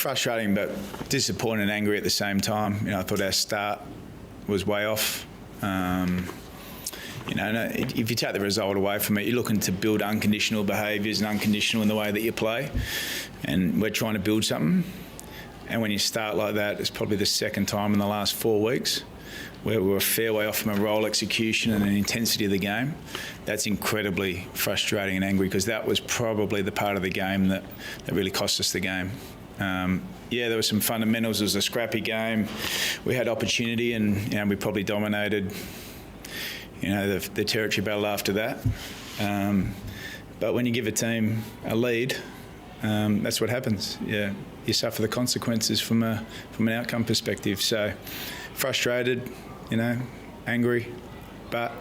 frustrating but disappointed and angry at the same time. I thought our start was way off. If you take the result away from it, you're looking to build unconditional behaviours and unconditional in the way that you play, and we're trying to build something. And when you start like that, it's probably the second time in the last 4 weeks where we're a fair way off from a role execution and an intensity of the game. That's incredibly frustrating and angry, because that was probably the part of the game that really cost us the game. There were some fundamentals. It was a scrappy game. We had opportunity, and we probably dominated the territory battle after that. But when you give a team a lead, that's what happens. Yeah, you suffer the consequences from an outcome perspective. So frustrated, angry, but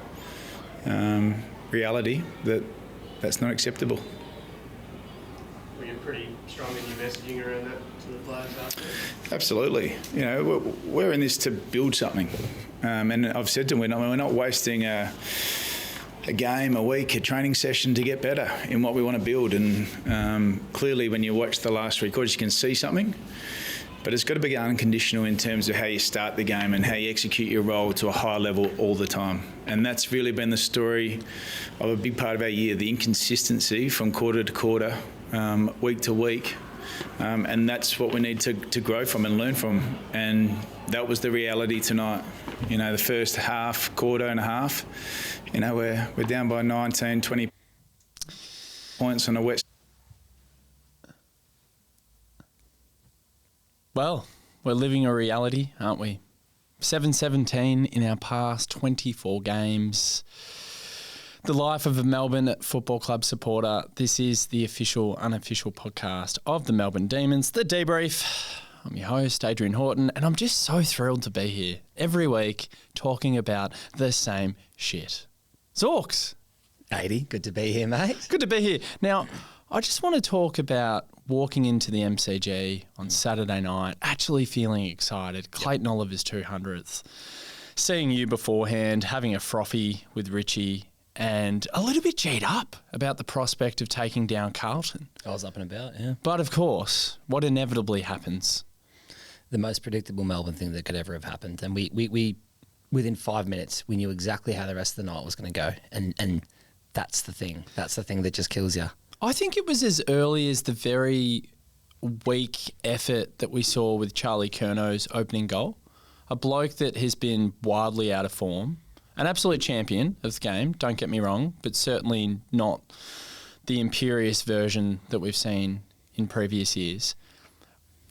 reality that's not acceptable. Were you pretty strong in your messaging around that to the players after? Absolutely. We're in this to build something. And I've said to them, we're not wasting a game, a week, a training session to get better in what we want to build. And clearly when you watch the last 3 quarters, you can see something. But it's got to be unconditional in terms of how you start the game and how you execute your role to a high level all the time. And that's really been the story of a big part of our year, the inconsistency from quarter to quarter, week to week. And that's what we need to grow from and learn from. And that was the reality tonight. The first quarter and a half, we're down by 19, 20 points on a wet. Well, we're living a reality, aren't we? 7-17 in our past 24 games. The life of a Melbourne Football Club supporter. This is the official, unofficial podcast of the Melbourne Demons, the DeeBrief. I'm your host, Adrian Horton, and I'm just so thrilled to be here every week talking about the same shit. Zorks. 80, good to be here, mate. Good to be here. Now, I just want to talk about walking into the MCG on Saturday night, actually feeling excited. Clayton Oliver's 200th. Seeing you beforehand, having a frothy with Richie, and a little bit G'd up about the prospect of taking down Carlton. I was up and about, yeah. But of course, what inevitably happens? The most predictable Melbourne thing that could ever have happened. And we within 5 minutes, we knew exactly how the rest of the night was going to go. And that's the thing. That's the thing that just kills you. I think it was as early as the very weak effort that we saw with Charlie Curnow's opening goal. A bloke that has been wildly out of form. An absolute champion of the game, don't get me wrong, but certainly not the imperious version that we've seen in previous years.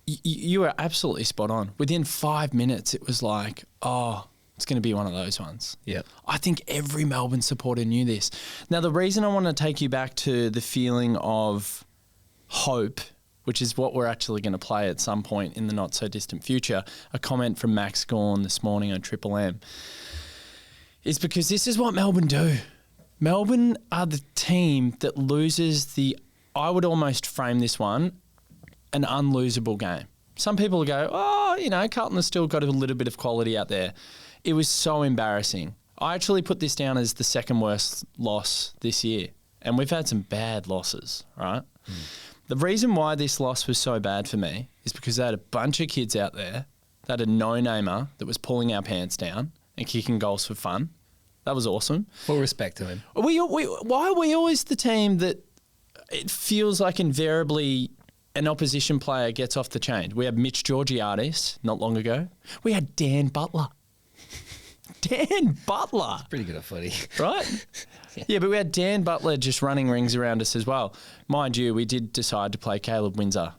You are absolutely spot on. Within 5 minutes, it was like, it's going to be one of those ones. Yeah. I think every Melbourne supporter knew this. Now, the reason I want to take you back to the feeling of hope, which is what we're actually going to play at some point in the not-so-distant future, a comment from Max Gawn this morning on Triple M, is because this is what Melbourne do. Melbourne are the team that loses I would almost frame this one, an unlosable game. Some people go, Carlton has still got a little bit of quality out there. It was so embarrassing. I actually put this down as the second worst loss this year. And we've had some bad losses, right? The reason why this loss was so bad for me is because they had a bunch of kids out there that had a no-namer that was pulling our pants down and kicking goals for fun. That was awesome. Full respect to him. Why are we always the team that it feels like invariably an opposition player gets off the chain? We had Mitch Georgiades not long ago. We had Dan Butler. Dan Butler. Pretty good at footy. Right? Yeah, but we had Dan Butler just running rings around us as well. Mind you, we did decide to play Caleb Windsor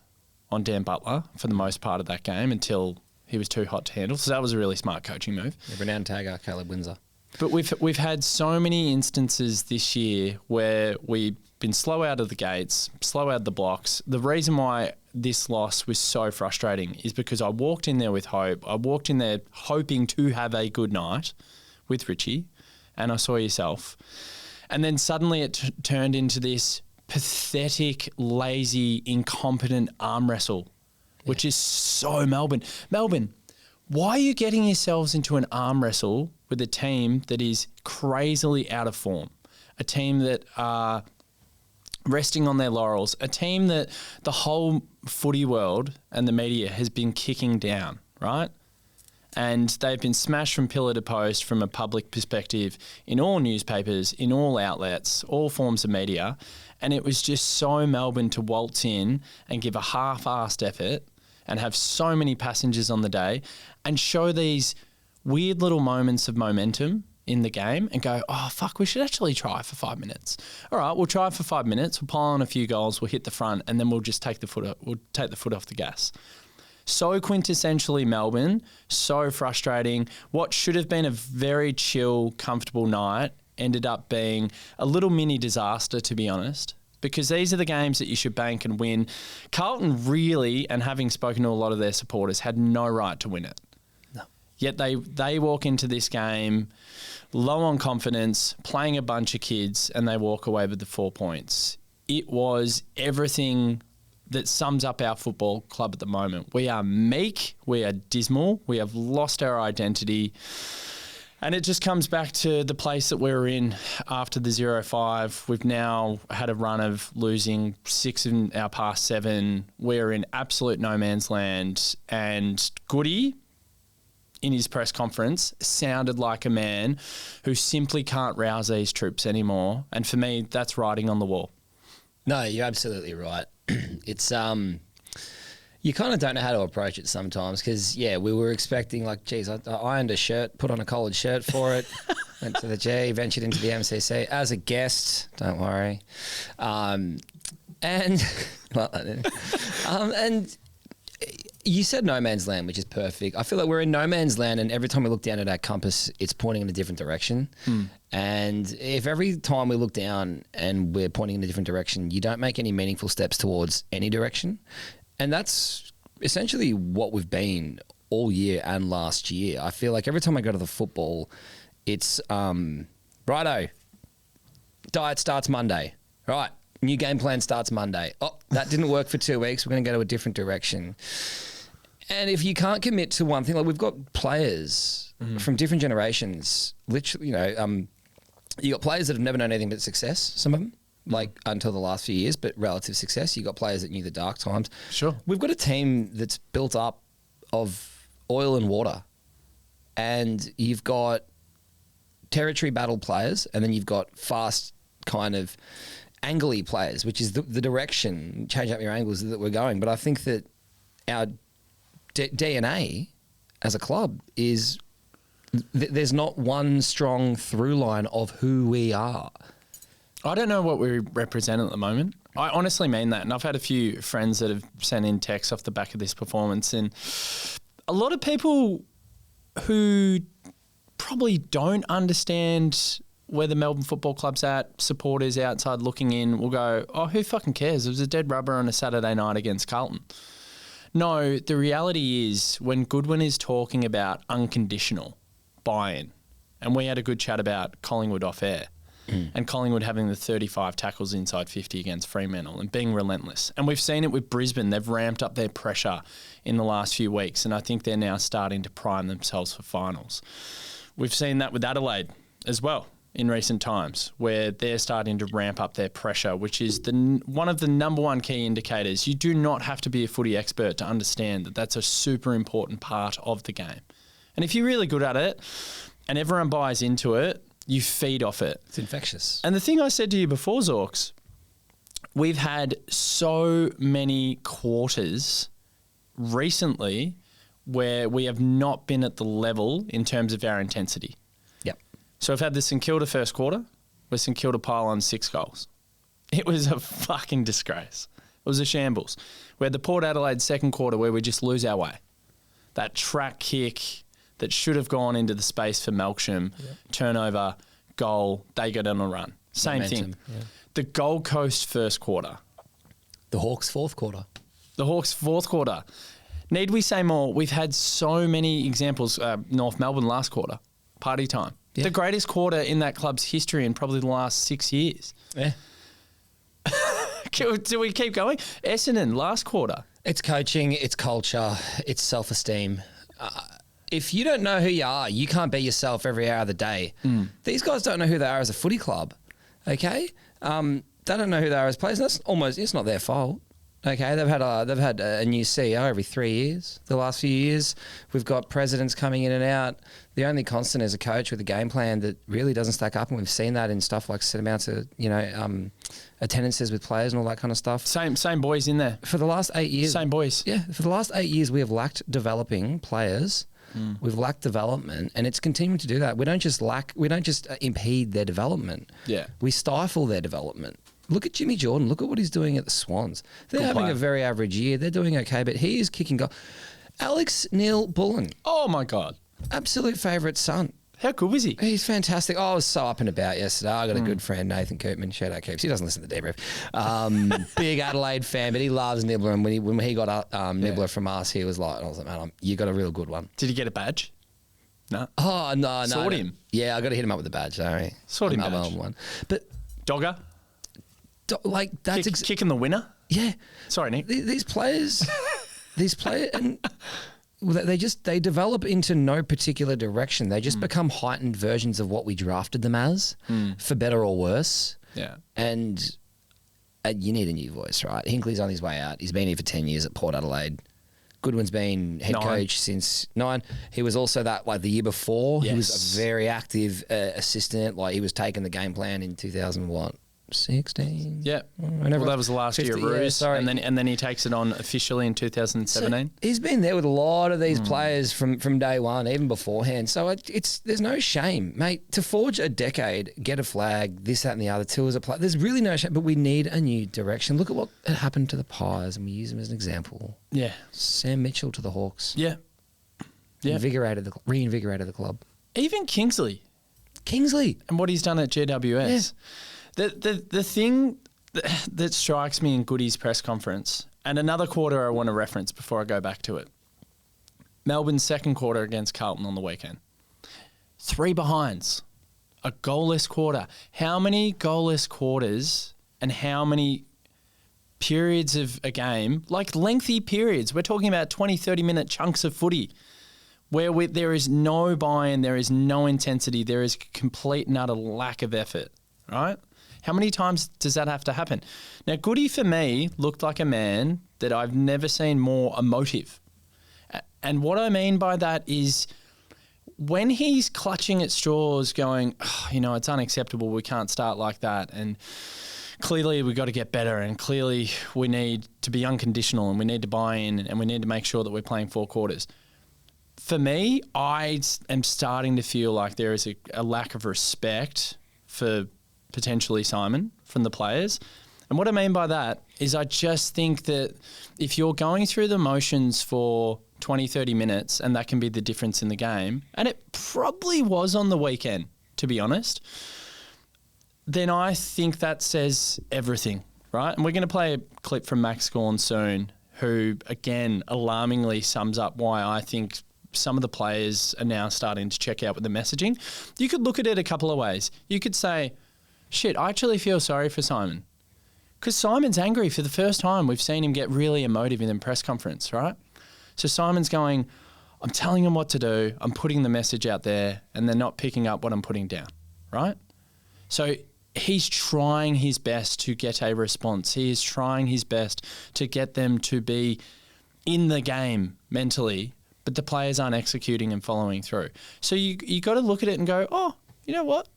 on Dan Butler for the most part of that game until he was too hot to handle. So that was a really smart coaching move. Yeah, renowned tagger, Caleb Windsor. But we've had so many instances this year where we've been slow out of the gates, slow out of the blocks. The reason why this loss was so frustrating is because I walked in there with hope. I walked in there hoping to have a good night with Richie, and I saw yourself. And then suddenly it turned into this pathetic, lazy, incompetent arm wrestle, which is so Melbourne. Melbourne, why are you getting yourselves into an arm wrestle with a team that is crazily out of form? A team that are resting on their laurels, a team that the whole footy world and the media has been kicking down, right? And they've been smashed from pillar to post from a public perspective in all newspapers, in all outlets, all forms of media. And it was just so Melbourne to waltz in and give a half-assed effort and have so many passengers on the day and show these weird little moments of momentum in the game and go, oh, fuck, we should actually try for 5 minutes. All right, we'll try for 5 minutes. We'll pile on a few goals. We'll hit the front and then we'll just take the foot off the gas. So quintessentially Melbourne, so frustrating. What should have been a very chill, comfortable night ended up being a little mini disaster, to be honest, because these are the games that you should bank and win. Carlton really, and having spoken to a lot of their supporters, had no right to win it. No. Yet they walk into this game low on confidence, playing a bunch of kids, and they walk away with the 4 points. It was everything that sums up our football club at the moment. We are meek, we are dismal, we have lost our identity. And it just comes back to the place that we were in after the 0-5. We've now had a run of losing 6 in our past 7. We're in absolute no man's land. And Goody, in his press conference, sounded like a man who simply can't rouse these troops anymore. And for me, that's writing on the wall. No, you're absolutely right. It's you kind of don't know how to approach it sometimes because, yeah, we were expecting like, geez, I ironed a shirt, put on a collared shirt for it, went to the G, ventured into the MCC as a guest, don't worry. And you said no man's land, which is perfect. I feel like we're in no man's land and every time we look down at our compass, it's pointing in a different direction. And if every time we look down and we're pointing in a different direction, you don't make any meaningful steps towards any direction. And that's essentially what we've been all year and last year. I feel like every time I go to the football, it's righto, diet starts Monday. Right, new game plan starts Monday. Oh, that didn't work for 2 weeks. We're going to go to a different direction. And if you can't commit to one thing, like we've got players from different generations, literally, you got players that have never known anything but success, some of them, like until the last few years, but relative success. You got players that knew the dark times. Sure. We've got a team that's built up of oil and water, and you've got territory battle players, and then you've got fast kind of angly players, which is the direction, change up your angles that we're going. But I think that our DNA as a club is there's not one strong through line of who we are. I don't know what we represent at the moment. I honestly mean that. And I've had a few friends that have sent in texts off the back of this performance. And a lot of people who probably don't understand where the Melbourne Football Club's at, supporters outside looking in, will go, oh, who fucking cares? It was a dead rubber on a Saturday night against Carlton. No, the reality is when Goodwin is talking about unconditional buy-in, and we had a good chat about Collingwood off air, and Collingwood having the 35 tackles inside 50 against Fremantle and being relentless. And we've seen it with Brisbane. They've ramped up their pressure in the last few weeks, and I think they're now starting to prime themselves for finals. We've seen that with Adelaide as well in recent times, where they're starting to ramp up their pressure, which is one of the number one key indicators. You do not have to be a footy expert to understand that that's a super important part of the game. And if you're really good at it and everyone buys into it, you feed off it. It's infectious. And the thing I said to you before, Zorks, we've had so many quarters recently where we have not been at the level in terms of our intensity. Yep. So I've had the St Kilda first quarter where St Kilda pile on 6 goals. It was a fucking disgrace. It was a shambles. We had the Port Adelaide second quarter where we just lose our way. That track kick that should have gone into the space for Melksham, turnover, goal, they go down a run. Same Momentum, thing. yeah. The Gold Coast first quarter. The Hawks fourth quarter. The Hawks fourth quarter. Need we say more? We've had so many examples. North Melbourne last quarter, party time. Yeah. The greatest quarter in that club's history in probably the last 6 years. Yeah. Do we keep going? Essendon last quarter. It's coaching, it's culture, it's self-esteem. If you don't know who you are, you can't be yourself every hour of the day. These guys don't know who they are as a footy club, okay? they don't know who they are as players. It's not their fault. Okay, they've had a new CEO every 3 years. The last few years, we've got presidents coming in and out. The only constant is a coach with a game plan that really doesn't stack up, and we've seen that in stuff like set amounts of attendances with players and all that kind of stuff. Same boys in there. For the last 8 years, Same boys. Yeah, for the last 8 years, we have lacked developing players. We've lacked development, and it's continuing to do that. We don't just impede their development. Yeah. We stifle their development. Look at Jimmy Jordan. Look at what he's doing at the Swans. They're having a very average year. They're doing okay, but he is kicking goal. Alex Neil Bullen, Oh my God. absolute favourite son. How good was he? He's fantastic. I was so up and about yesterday. I got a good friend, Nathan Koopman. Shout out Coops. He doesn't listen to DeeBrief. Big Adelaide fan, but he loves Nibbler. And when he got Nibbler from us, he was like, I was like, man, you got a real good one. Did he get a badge? No. Oh, no. Sort him. Yeah, I got to hit him up with the badge. Sorry. Sort him I'm badge. on one. But Dogger? that's Kicking the winner? yeah. Sorry, Nick. These players, and they develop into no particular direction. They just become heightened versions of what we drafted them as, for better or worse. Yeah. And you need a new voice, right? Hinkley's on his way out. He's been here for 10 years at Port Adelaide. Goodwin's been head 9. coach since 9. He was also that the year before. He was Yes. a very active assistant. He was taking the game plan in 2016. Yeah. Whenever. Well, that was the last year of 50, yeah, Ruse. sorry. And then he takes it on officially in 2017. He's been there with a lot of these players from day one, even beforehand. So there's no shame, mate. To forge a decade, get a flag, this, that, and the other. Two as a player. There's really no shame, but we need a new direction. Look at what happened to the Pies, and we use them as an example. Yeah. Sam Mitchell to the Hawks. Yeah. Yeah. Reinvigorated the club. Even Kingsley Kingsley. and what he's done at GWS. The thing that strikes me in Goody's press conference, and another quarter I want to reference before I go back to it. Melbourne's second quarter against Carlton on the weekend. 3 behinds. A goalless quarter. How many goalless quarters and how many periods of a game, like lengthy periods, we're talking about 20, 30-minute chunks of footy, where there is no buy-in, there is no intensity, there is complete and utter lack of effort, right? How many times does that have to happen? Now, Goody, for me, looked like a man that I've never seen more emotive. And what I mean by that is when he's clutching at straws going, it's unacceptable, we can't start like that, and clearly we've got to get better, and clearly we need to be unconditional, and we need to buy in, and we need to make sure that we're playing 4 quarters. For me, I am starting to feel like there is a lack of respect for potentially Simon from the players. And what I mean by that is I just think that if you're going through the motions for 20, 30 minutes, and that can be the difference in the game, and it probably was on the weekend, to be honest, then I think that says everything, right? And we're going to play a clip from Max Gawn soon, who, again, alarmingly sums up why I think some of the players are now starting to check out with the messaging. You could look at it a couple of ways. You could say, shit, I actually feel sorry for Simon. Because Simon's angry for the first time. We've seen him get really emotive in the press conference, right? So Simon's going, I'm telling them what to do. I'm putting the message out there, and they're not picking up what I'm putting down, right? So he's trying his best to get a response. He is trying his best to get them to be in the game mentally, but the players aren't executing and following through. So you got to look at it and go, oh, you know what?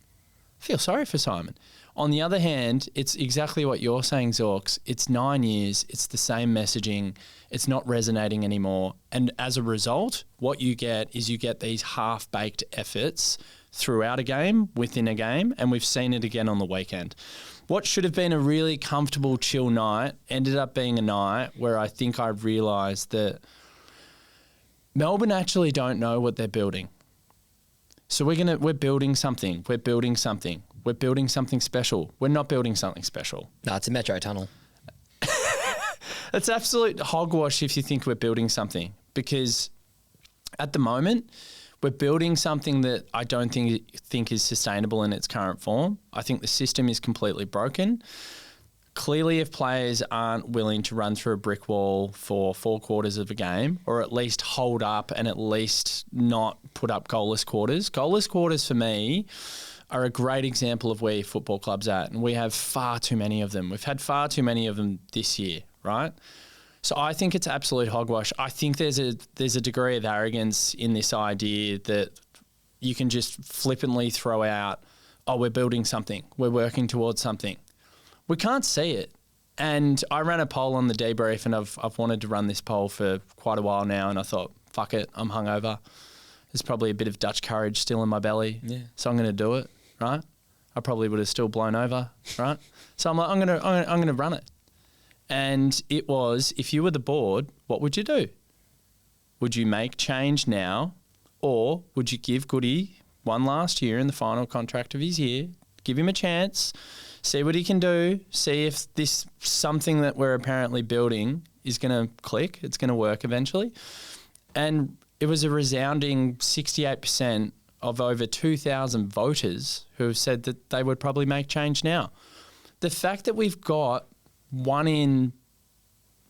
I feel sorry for Simon. On the other hand, it's exactly what you're saying, Zorks. It's 9 years. It's the same messaging. It's not resonating anymore. And as a result, what you get is you get these half-baked efforts throughout a game, within a game, and we've seen it again on the weekend. What should have been a really comfortable, chill night ended up being a night where I think I realised that Melbourne actually don't know what they're building. So we're building something. We're building something. We're building something special. We're not building something special. No, it's a metro tunnel. It's absolute hogwash if you think we're building something, because at the moment we're building something that I don't think is sustainable in its current form. I think the system is completely broken. Clearly, if players aren't willing to run through a brick wall for 4 quarters of a game, or at least hold up and at least not put up goalless quarters for me are a great example of where your football club's at, and we have far too many of them. We've had far too many of them this year, right? So I think it's absolute hogwash. I think there's a degree of arrogance in this idea that you can just flippantly throw out, oh, we're building something, we're working towards something. We can't see it. And I ran a poll on the DeeBrief, and I've wanted to run this poll for quite a while now, and I thought, fuck it, I'm hungover. There's probably a bit of Dutch courage still in my belly, so I'm going to do it, right? I probably would have still blown over, right? So I'm like, I'm going to run it. And it was, if you were the board, what would you do? Would you make change now, or would you give Goody one last year in the final contract of his year, give him a chance, see what he can do, see if this something that we're apparently building is going to click, it's going to work eventually. And it was a resounding 68% of over 2,000 voters who have said that they would probably make change now. The fact that we've got one in,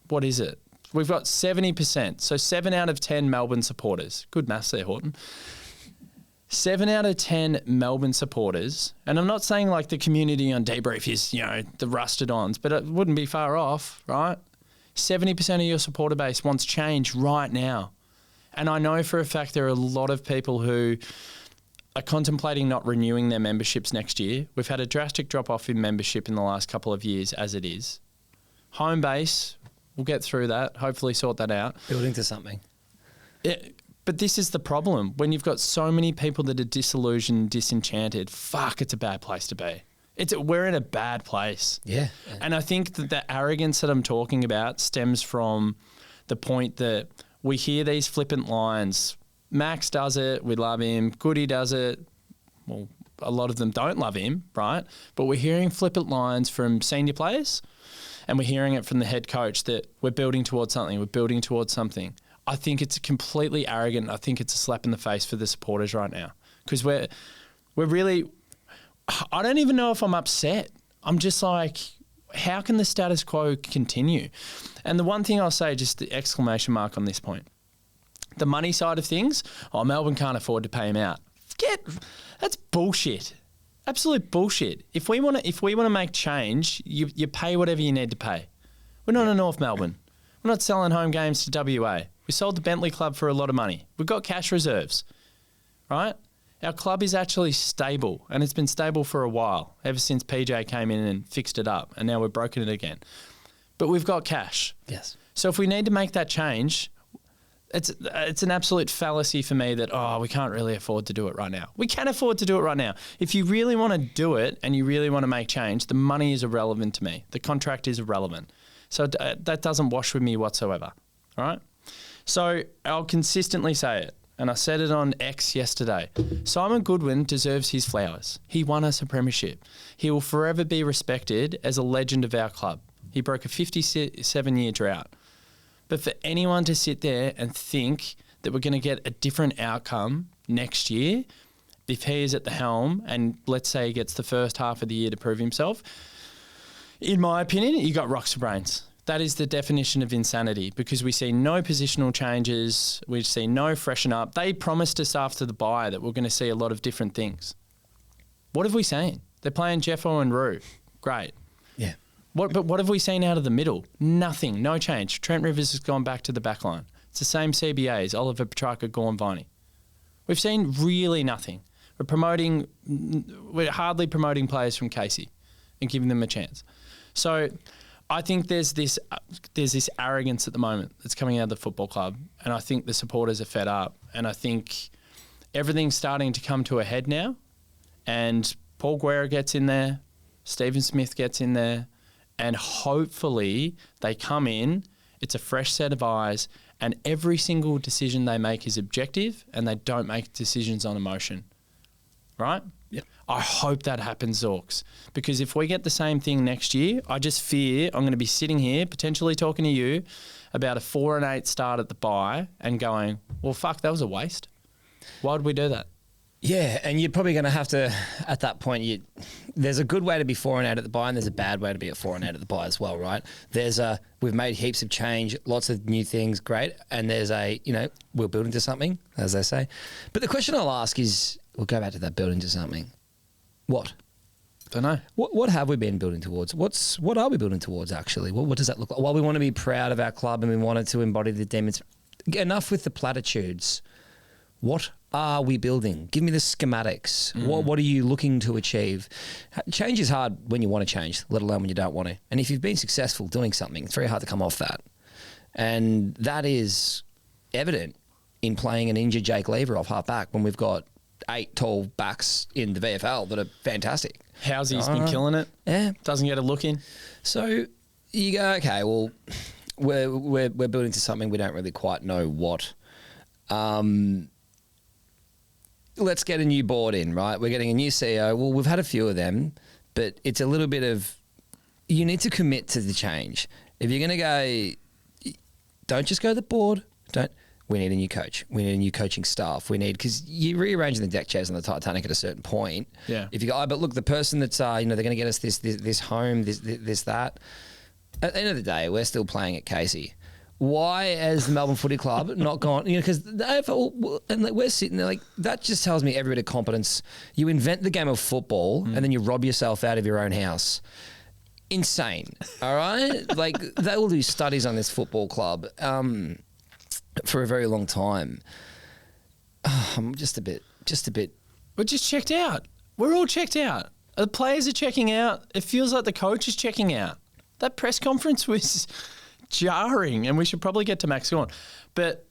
what is it? We've got 70%. So 7 out of 10 Melbourne supporters. Good maths there, Horton. 7 out of 10 Melbourne supporters, and I'm not saying like the community on DeeBrief is, the rusted ons, but it wouldn't be far off, right? 70% of your supporter base wants change right now. And I know for a fact there are a lot of people who are contemplating not renewing their memberships next year. We've had a drastic drop-off in membership in the last couple of years as it is. Home base, we'll get through that, hopefully sort that out. Building to something. But this is the problem. When you've got so many people that are disillusioned, disenchanted, fuck, it's a bad place to be. We're in a bad place. Yeah. And I think that the arrogance that I'm talking about stems from the point that we hear these flippant lines. Max does it, we love him. Goody does it. Well, a lot of them don't love him, right? But we're hearing flippant lines from senior players, and we're hearing it from the head coach that we're building towards something, we're building towards something. I think it's completely arrogant. I think it's a slap in the face for the supporters right now, because we're really, I don't even know if I'm upset. I'm just like, how can the status quo continue? And the one thing I'll say, just the exclamation mark on this point, the money side of things, Melbourne can't afford to pay him out. That's bullshit. Absolute bullshit. If we want to make change, you pay whatever you need to pay. We're not in North Melbourne. We're not selling home games to WA. We sold the Bentley Club for a lot of money. We've got cash reserves, right? Our club is actually stable, and it's been stable for a while, ever since PJ came in and fixed it up, and now we've broken it again. But we've got cash. Yes. So if we need to make that change, it's an absolute fallacy for me that, we can't really afford to do it right now. We can afford to do it right now. If you really want to do it and you really want to make change, the money is irrelevant to me. The contract is irrelevant. So that doesn't wash with me whatsoever, all right? So I'll consistently say it, and I said it on X yesterday. Simon Goodwin deserves his flowers. He won us a premiership. He will forever be respected as a legend of our club. He broke a 57-year drought. But for anyone to sit there and think that we're going to get a different outcome next year, if he is at the helm and let's say he gets the first half of the year to prove himself, in my opinion, you got rocks for brains. That is the definition of insanity, because we see no positional changes. We see no freshen up. They promised us after the bye that we're going to see a lot of different things. What have we seen? They're playing Jeffo and Roo. Great. Yeah. But what have we seen out of the middle? Nothing. No change. Trent Rivers has gone back to the back line. It's the same CBAs, Oliver, Petrarca, Gawn, Viney. We've seen really nothing. We're hardly promoting players from Casey and giving them a chance. So I think there's this arrogance at the moment that's coming out of the football club, and I think the supporters are fed up, and I think everything's starting to come to a head now, and Paul Guerra gets in there, Stephen Smith gets in there, and hopefully they come in, it's a fresh set of eyes, and every single decision they make is objective, and they don't make decisions on emotion, right? Yep. I hope that happens, Zorks, because if we get the same thing next year, I just fear I'm going to be sitting here potentially talking to you about a 4-8 start at the bye and going, well, fuck, that was a waste. Why did we do that? Yeah, and you're probably going to have to, at that point, there's a good way to be 4-8 at the bye, and there's a bad way to be at 4-8 at the bye as well, right? We've made heaps of change, lots of new things, great, and there's we're building to something, as they say. But the question I'll ask is, we'll go back to that building to something. What? Don't know. What have we been building towards? What are we building towards, actually? What does that look like? Well, we want to be proud of our club and we wanted to embody the demons. Enough with the platitudes. What are we building? Give me the schematics. What are you looking to achieve? Change is hard when you want to change, let alone when you don't want to. And if you've been successful doing something, it's very hard to come off that. And that is evident in playing an injured Jake Lever off half back when we've got 8 tall backs in the VFL that are fantastic. Housy's been killing it. Yeah. Doesn't get a look in. So you go, okay, well, we're building to something we don't really quite know what. Let's get a new board in, right? We're getting a new CEO. Well, we've had a few of them, but it's a little bit of, you need to commit to the change. If you're going to go, don't just go to the board. We need a new coach. We need a new coaching staff. Because you're rearranging the deck chairs on the Titanic at a certain point. Yeah. If you go, but look, the person that's, they're going to get us this home, this, that. At the end of the day, we're still playing at Casey. Why, as the Melbourne Footy Club, not gone? Because the AFL, and we're sitting there that just tells me every bit of competence. You invent the game of football and then you rob yourself out of your own house. Insane. All right, they will do studies on this football club for a very long time. I'm just a bit. We're just checked out. We're all checked out. The players are checking out. It feels like the coach is checking out. That press conference was jarring, and we should probably get to Max Gawn. But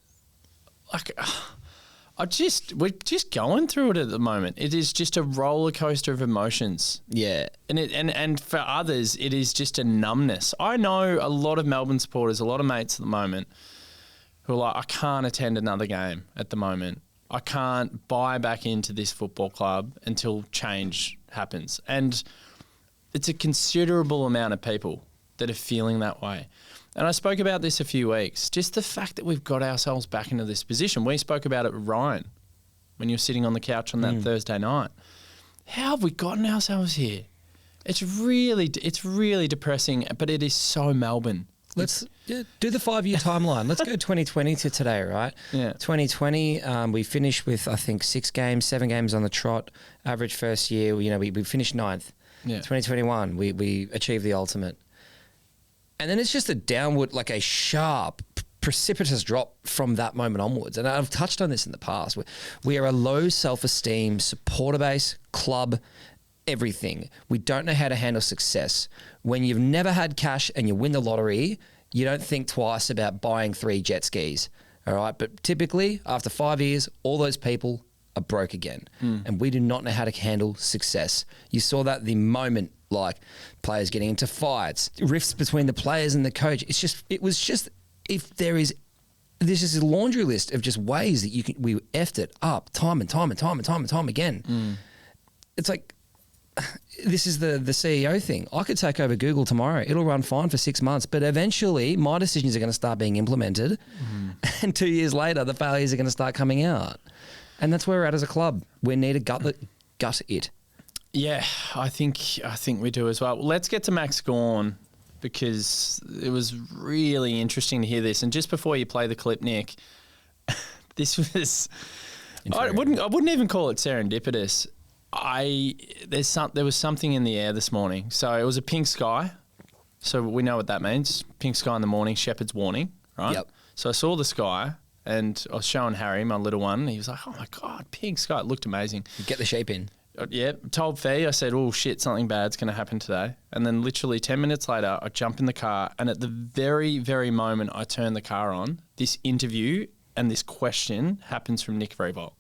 we're just going through it at the moment. It is just a roller coaster of emotions. Yeah. And for others, it is just a numbness. I know a lot of Melbourne supporters, a lot of mates at the moment, who are like, I can't attend another game at the moment. I can't buy back into this football club until change happens. And it's a considerable amount of people that are feeling that way. And I spoke about this a few weeks, just the fact that we've got ourselves back into this position. We spoke about it with Ryan when you were sitting on the couch on that Thursday night. How have we gotten ourselves here? It's really depressing, but it is so Melbourne. Let's do the 5-year timeline. Let's go 2020 to today, right? Yeah. 2020, we finished with, I think, 7 games on the trot. Average first year, we finished 9th. Yeah. 2021, we achieved the ultimate. And then it's just a downward, like a sharp, precipitous drop from that moment onwards. And I've touched on this in the past. We are a low self-esteem supporter base, club, everything. We don't know how to handle success. When you've never had cash and you win the lottery, you don't think twice about buying 3 jet skis. All right. But typically, after 5 years, all those people are broke again. And we do not know how to handle success. You saw that the moment, like players getting into fights, rifts between the players and the coach. If there's just a laundry list of just ways that we effed it up time and time again. It's like, this is the CEO thing. I could take over Google tomorrow. It'll run fine for 6 months, but eventually my decisions are going to start being implemented. And 2 years later, the failures are going to start coming out. And that's where we're at as a club. We need to gut it. Yeah, I think we do as well. Let's get to Max Gawn, because it was really interesting to hear this. And just before you play the clip, Nick, this was I wouldn't even call it serendipitous. There was something in the air this morning. So it was a pink sky. So we know what that means. Pink sky in the morning, shepherd's warning, right? Yep. So I saw the sky and I was showing Harry, my little one, and he was like, oh my God, pink sky. It looked amazing. Get the shape in. Yeah, told Fee, I said, oh shit, something bad's going to happen today. And then literally 10 minutes later, I jump in the car, and at the very, very moment I turn the car on, this interview and this question happens from Nick Vreevolt.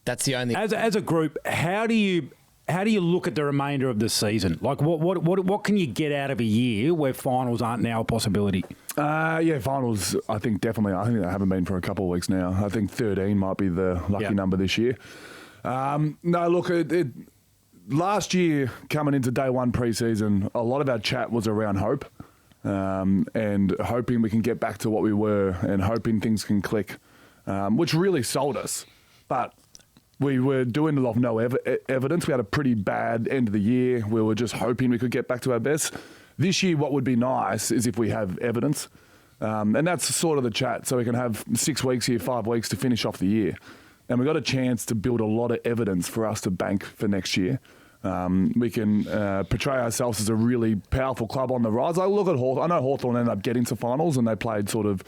That's the only... As a group, how do you look at the remainder of the season? Like, what can you get out of a year where finals aren't now a possibility? Finals, I think definitely. I think they haven't been for a couple of weeks now. I think 13 might be the lucky number this year. Last year, coming into day one pre-season, a lot of our chat was around hope and hoping we can get back to what we were and hoping things can click, which really sold us. But we were doing it off no evidence. We had a pretty bad end of the year. We were just hoping we could get back to our best. This year, what would be nice is if we have evidence. And that's sort of the chat. So we can have 6 weeks here, 5 weeks to finish off the year. and we got a chance to build a lot of evidence for us to bank for next year. We can portray ourselves as a really powerful club on the rise. I look at Hawthorn. I know Hawthorn ended up getting to finals, and they played sort of,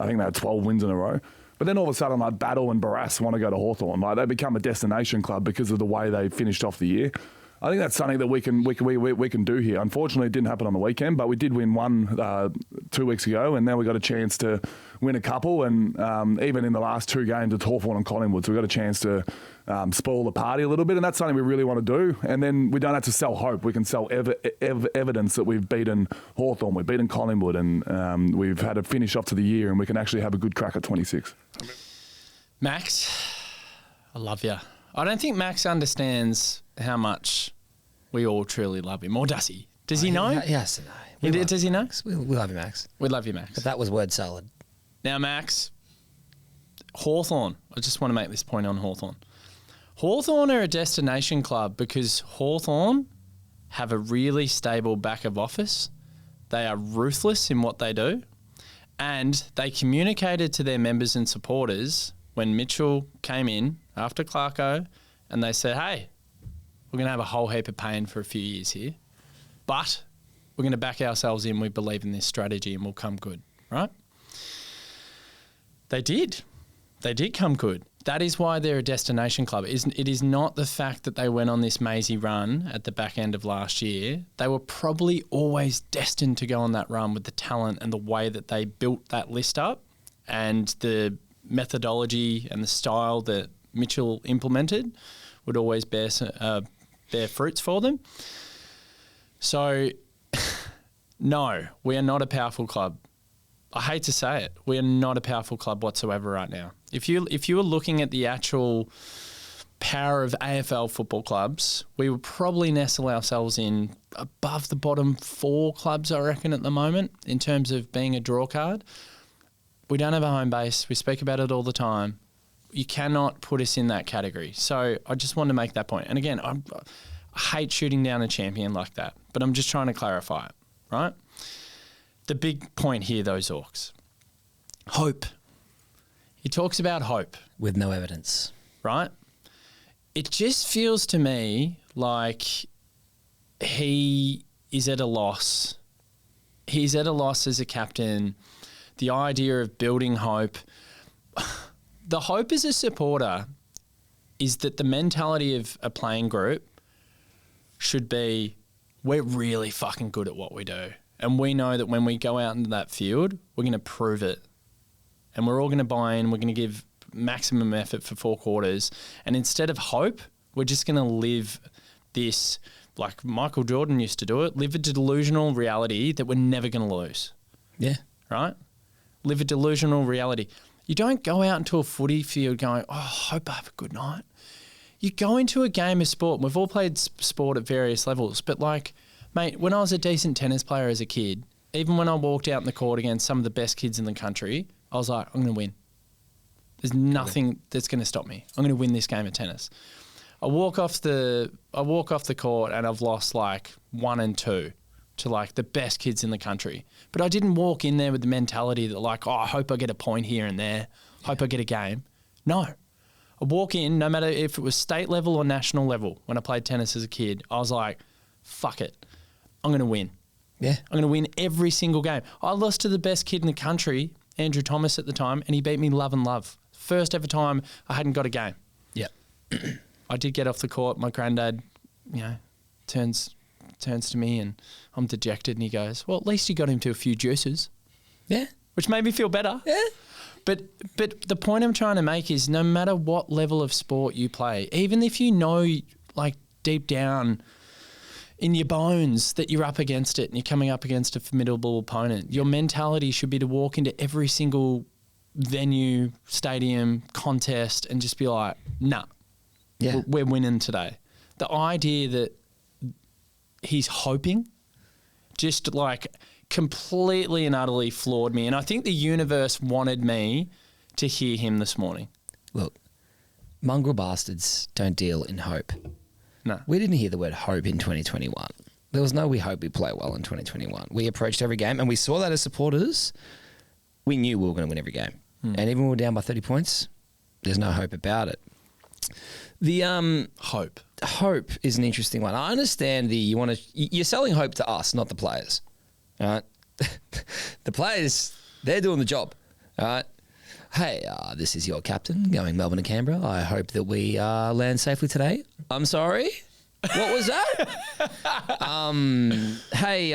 I think they had 12 wins in a row. But then all of a sudden, like Battle and Barras want to go to Hawthorn. Like they become a destination club because of the way they finished off the year. I think that's something that we can do here. Unfortunately, it didn't happen on the weekend, but we did win one 2 weeks ago, and now we got a chance to win a couple. And even in the last two games, it's Hawthorn and Collingwood, so we got a chance to spoil the party a little bit, and that's something we really want to do. And then we don't have to sell hope; we can sell evidence that we've beaten Hawthorn, we've beaten Collingwood, and we've had a finish off to the year, and we can actually have a good crack at 26. Max, I love you. I don't think Max understands how much we all truly love him. Or does he? Does he know? Yes, no. Does he know? We love you, Max. We love you, Max. But that was word salad. Now, Max, Hawthorn. I just want to make this point on Hawthorn. Hawthorn are a destination club because Hawthorn have a really stable back of office. They are ruthless in what they do. And they communicated to their members and supporters when Mitchell came in after Clarko, and they said, hey, we're going to have a whole heap of pain for a few years here, but we're going to back ourselves in. We believe in this strategy and we'll come good, right? They did. They did come good. That is why they're a destination club. It is not the fact that they went on this mazy run at the back end of last year. They were probably always destined to go on that run with the talent and the way that they built that list up and the methodology and the style that Mitchell implemented would always bear fruits for them. So, no, we are not a powerful club. I hate to say it. We are not a powerful club whatsoever right now. If you were looking at the actual power of AFL football clubs, we would probably nestle ourselves in above the bottom 4 clubs, I reckon, at the moment, in terms of being a draw card. We don't have a home base. We speak about it all the time. You cannot put us in that category. So I just wanted to make that point. And again, I hate shooting down a champion like that, but I'm just trying to clarify it, right? The big point here, though, Zorks. Hope. He talks about hope. With no evidence. Right? It just feels to me like he is at a loss. He's at a loss as a captain. The idea of building hope. The hope as a supporter is that the mentality of a playing group should be, we're really fucking good at what we do. And we know that when we go out into that field, we're going to prove it. And we're all going to buy in. We're going to give maximum effort for 4 quarters. And instead of hope, we're just going to live this, like Michael Jordan used to do it, live a delusional reality that we're never going to lose. Yeah. Right? Live a delusional reality. You don't go out into a footy field going, oh, I hope I have a good night. You go into a game of sport. We've all played sport at various levels. But like, mate, when I was a decent tennis player as a kid, even when I walked out in the court against some of the best kids in the country, I was like, I'm going to win. There's nothing that's going to stop me. I'm going to win this game of tennis. I walk off the court and I've lost like 1 and 2 to like the best kids in the country. But I didn't walk in there with the mentality that like, oh, I hope I get a point here and there. Hope I get a game. No. I walk in, no matter if it was state level or national level, when I played tennis as a kid, I was like, fuck it. I'm going to win. Yeah. I'm going to win every single game. I lost to the best kid in the country, Andrew Thomas at the time, and he beat me love and love. First ever time I hadn't got a game. Yeah. I did get off the court. My granddad, turns to me and I'm dejected and he goes, well, at least you got him to a few juices. Yeah. Which made me feel better. Yeah. But the point I'm trying to make is no matter what level of sport you play, even if you know like deep down in your bones that you're up against it and you're coming up against a formidable opponent, your mentality should be to walk into every single venue, stadium, contest and just be like, nah, we're winning today. The idea that he's hoping just like completely and utterly floored me. And I think the universe wanted me to hear him this morning. Look, mongrel bastards don't deal in hope. No. We didn't hear the word hope in 2021. There was no we hope we play well in 2021. We approached every game and we saw that as supporters. We knew we were going to win every game. And even when we were down by 30 points, There's no hope about it. The hope is an interesting one. I understand you're selling hope to us, not the players. All right, the players, they're doing the job. All right. Hey, this is your captain going Melbourne to Canberra. I hope that we land safely today. I'm sorry. What was that? Hey,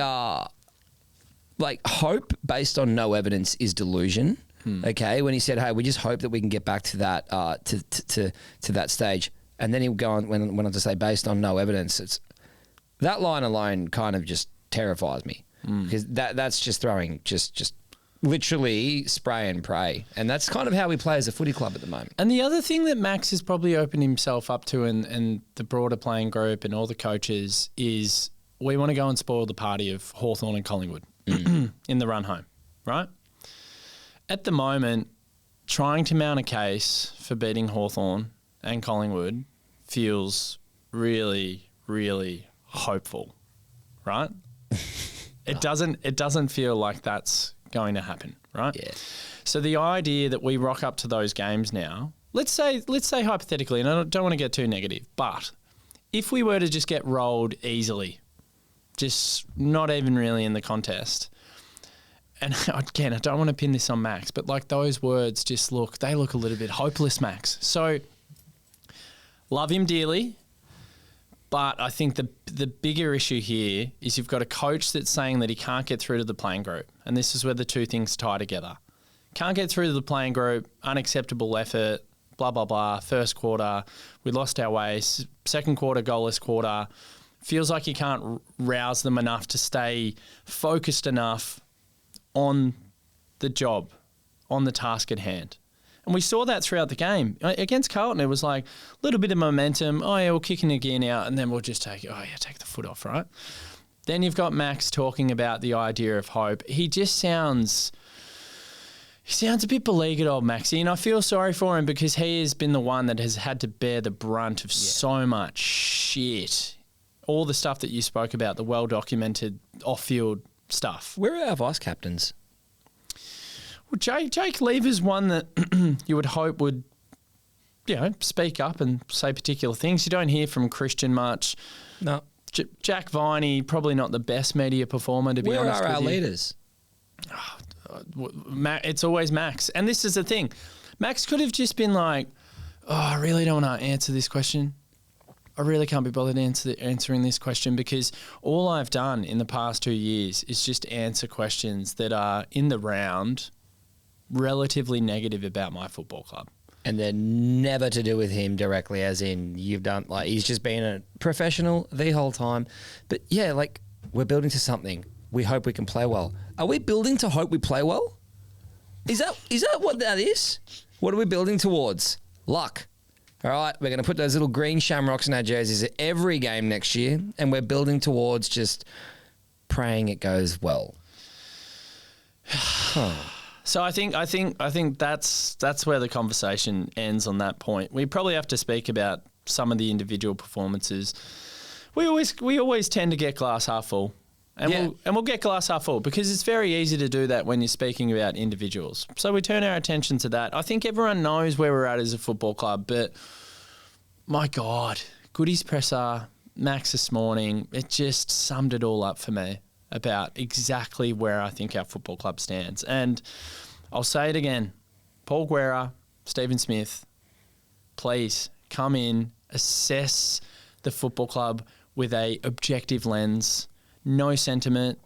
like hope based on no evidence is delusion. Okay, when he said, "Hey, we just hope that we can get back to that to that stage," and then he went on to say, "Based on no evidence," it's that line alone kind of just terrifies me because that's just throwing just literally spray and pray, and that's kind of how we play as a footy club at the moment. And the other thing that Max has probably opened himself up to, and the broader playing group and all the coaches, is we want to go and spoil the party of Hawthorn and Collingwood in the run home, right? At the moment, trying to mount a case for beating Hawthorn and Collingwood feels really, really hopeful, right? It doesn't feel like that's going to happen, right? Yeah. So the idea that we rock up to those games now, let's say hypothetically, and I don't want to get too negative, but if we were to just get rolled easily, just not even really in the contest, and again, I don't want to pin this on Max, but like those words just look a little bit hopeless, Max. So love him dearly, but I think the bigger issue here is you've got a coach that's saying that he can't get through to the playing group, and this is where the two things tie together. Can't get through to the playing group, unacceptable effort, blah, blah, blah. First quarter, we lost our way. Second quarter, goalless quarter. Feels like you can't rouse them enough to stay focused enough on the job, on the task at hand. And we saw that throughout the game. Against Carlton, it was like a little bit of momentum. Oh, yeah, we'll kick in again out, and then we'll just take the foot off, right? Then you've got Max talking about the idea of hope. He sounds a bit beleaguered, old Maxie, and I feel sorry for him because he has been the one that has had to bear the brunt of so much shit. All the stuff that you spoke about, the well-documented off-field stuff. Where are our vice captains? Well, Jake Lever's one that you would hope would, speak up and say particular things. You don't hear from Christian much. No. Jack Viney, probably not the best media performer, to be honest with you. Where are our leaders? It's always Max. And this is the thing. Max could have just been like, I really don't want to answer this question. I really can't be bothered answering this question because all I've done in the past 2 years is just answer questions that are in the round relatively negative about my football club. And they're never to do with him directly, as in you've done, like he's just been a professional the whole time. But yeah, like we're building to something. We hope we can play well. Are we building to hope we play well? Is that what that is? What are we building towards? Luck. All right, we're going to put those little green shamrocks in our jerseys at every game next year, and we're building towards just praying it goes well. So I think that's where the conversation ends on that point. We probably have to speak about some of the individual performances. We always tend to get glass half full. And we'll get glass half full because it's very easy to do that when you're speaking about individuals. So we turn our attention to that. I think everyone knows where we're at as a football club, but my God, Goody's presser, Max this morning, it just summed it all up for me about exactly where I think our football club stands. And I'll say it again, Paul Guerra, Stephen Smith, please come in, assess the football club with a objective lens. No sentiment,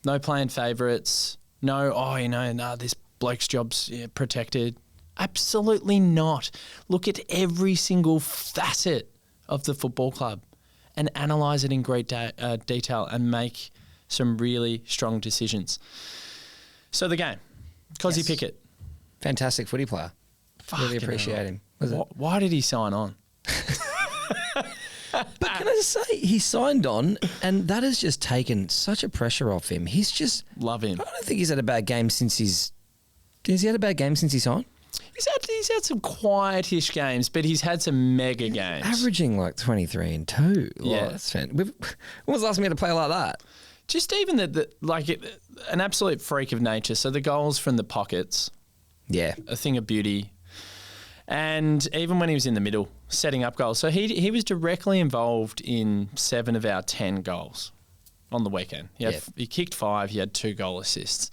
no playing favourites, this bloke's job's protected. Absolutely not. Look at every single facet of the football club and analyse it in great detail and make some really strong decisions. So the game, Cozzy Pickett. Fantastic footy player. Really appreciate him. Why did he sign on? But can I just say, he signed on, and that has just taken such a pressure off him. He's just... Love him. I don't think he's had a bad game since he's... Has he had a bad game since he signed? He's had some quietish games, but he's had some mega games. Averaging like 23 and 2. Yeah. That's when was the last time he had to play like that? Just even an absolute freak of nature. So the goals from the pockets. Yeah. A thing of beauty. And even when he was in the middle, setting up goals. So he was directly involved in 7 of our 10 goals on the weekend. He kicked 5, he had 2 goal assists.